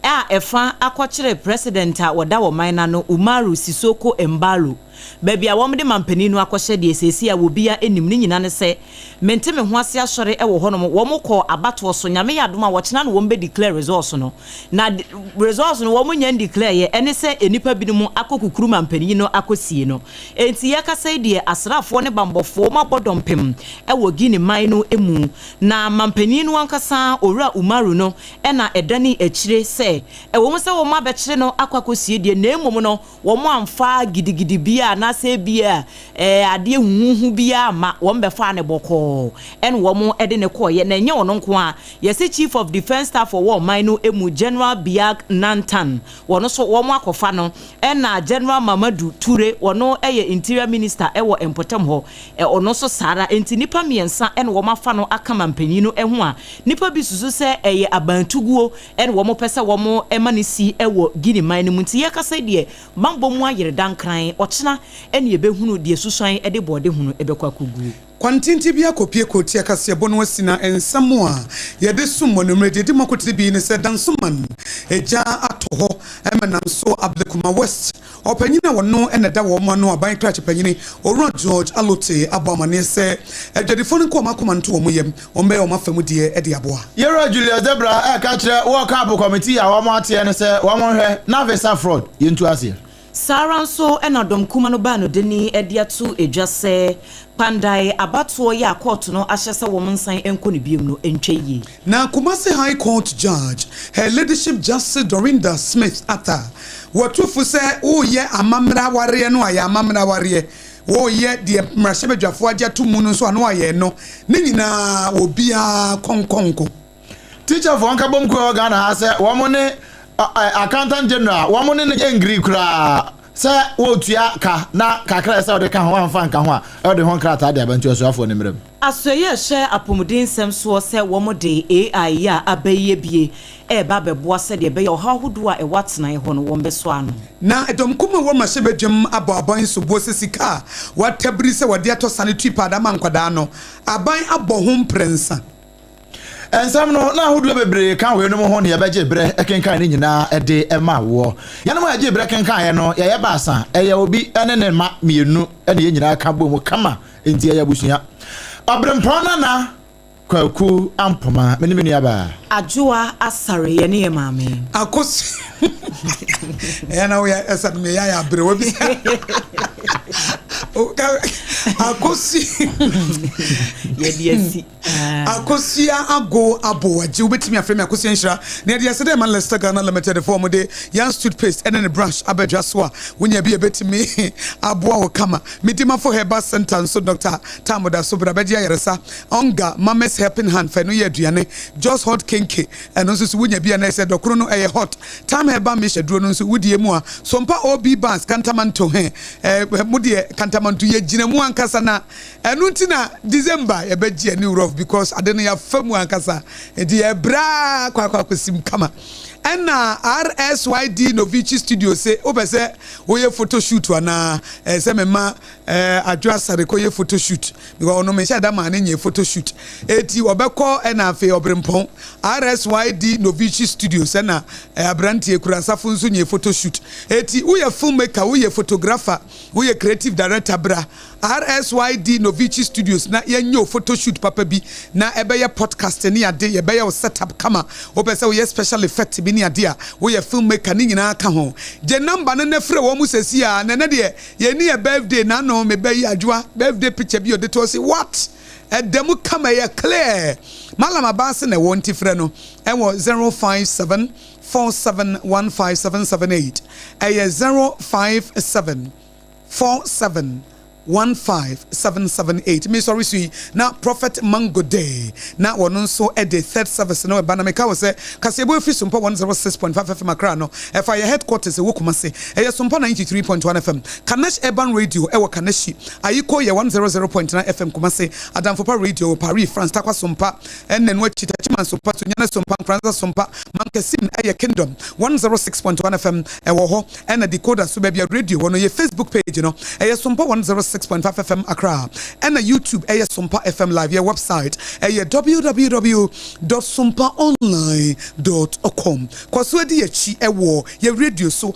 S5: a efa akokyere president a woda wo man na no Umaru Sisoko Embalo baby a wom de mampani no akohye de esesi a wobia enim ni nyina ne se mente me ho ase asore e wo honom wom kɔ abato so nyame yadom a wɔkyena no wom be declare results no na results no wom nya declare ye ene se enipa binom akokukuru mampani no akosie no enti ye kasa de asrafo ne bambofo mabodom pem e wo Guinea man no emu na mampani no ankasa owura Umaru no e na edani akire se e wom se wom abɛkyere no akwakosie de na emom no wom amfa gidigidi bia na se bia ade huhu bia ma wom befa ne boko en wom ede ne koye na nye wono nko a yesi chief of defense staff for war mine no emu General Biag Nantan wono so wom akofa no na General Mamadou Toure wono eye interior minister ewo empotem ho ono so sara enti nipa miensa en wom afa no aka mampani no ho a nipa bi susu se eye abantuguo en wom pese wom emanisi ewo Guinea mine mu nti ye kasa de bambo mu ayere dankran ochina ene ebehunu de susuan ede bode hunu ebekwa kogu
S1: kwantinti bia kopie kotie kase bono asina ensamo a yede summo no mrede de makotire bi ne se dansoman eja atoho emanam so Ablekuma West opanyina wono ene da wo mo no aban krache panyini Oro George Alote abamane se edwadifo ne ko makoma nto wo yem ombe o mafamu de ede aboa
S4: Yero Julius Debra ka kire World Cup committee a wo mo ate ne se wo mo hwe na visa fraud yentu ase
S5: Saranso enadom kuma no ba no deni ediatu edwase pandai abato ya court no ahyese wo nsan enko ne biem no entweye
S1: na Kumasi High Court Judge Her Ladyship Justice Dorinda Smith ata watufu se oye amamra ware no aya amamra ware oye de mrashebedwafo agya to mu no so ano aye no ne nyina obia konkonko
S4: teacher for anka bom ko Ghana ha se wo mo ne accountant general wo mo ne ngri kura se wo tua ka na kakra se wo de ka ho amfa nka ho a e de ho krata de abantu asuafo ne mrem
S5: asoye hye apomuden sem so se wo mo de AI ya abaye bie e ba beboa se de be yo ha hodo a e watena e ho no wo mbeso ano
S1: na edom kuma wo mahebedwem aboaban so bo sesika watabri se wode atosane tuipa da mankwada no aban abohom prensa
S4: ensam no na hodo bebre kan we no mo ho ne yabeje bre ekenkan ni nyina ede ema wo yana mo yaje bre kenkan ye no ye ba asa eye obi ene ne ma mienu ene ye nyina ka bo mu kama enti ye busua obrempona na kwaku ampoma meni aba
S5: ajoa asare ye ne maame
S1: akosi yana we esa me ya bre wo bi akosi
S5: ye diasi
S1: akosia ago abo aje obetimi afremi akosia nhira na de yesede man Leicester Ghana Limited form de yan toothpaste and then brush abedwa so a wonya bi ebetimi abo a kama midima for herbal center so Dr. Tamoda so brabedia yeresa onga mames helping hand fa no ye aduane just hot kenke and also wonya bi na say dokro no e hot time herbal measure duro no so wudie mu a sompa obi bands kantamanto he mudie kantamanto ye gina mu ankasa na enu ntina December ye begie ni rough because adeno ya famu ankasa edi e bra kwa kosim kama ena RSYD Novici Studio say obese oye photo shoot wana se mema adwasare ko ye photo shoot because ono me sha da ma na nye photo shoot eti obekọ ena afi obrempon RSYD Novici Studio se na abrantie kuransafo nso nye photo shoot eti uye filmmaker uye photographer uye creative director bra RSYD Novici Studios na yenyo photo shoot papa bi na ebeye podcast ni ade ebeye setup kama obese uye special effect bi ni ade a uye filmmaker ni nyina aka ho je number na nefre wo mu sesi a na de ye ni birthday na no me be adwa birthday picture bi odeto say what edemu kama ye clear malama banse na wonti frɛ no ɛwɔ 057 4715778 ɛyɛ 057 4715778 me sorry sweet na Prophet Mango Day na wono so e the third service no ba na meka wo se kasebo fi Sompa 106.5 FM akra no e fa your headquarters e wokuma se e ye Sompa 93.1 FM Kanesh Urban Radio e wo Kaneshi ayiko ye 100.9 FM kuma se Adamfopa Radio Paris France takwa Sompa enne no chitachiman Sompa to nyane Sompa France Sompa mankesim e ye Kingdom 106.1 FM e wo ho enne decoder so ba bia radio wono ye Facebook page no e ye Sompa 106.5 FM Accra and a YouTube Sompa FM live your website www.sompaonline.com. Kwaswedi ye chi ewo ye radio so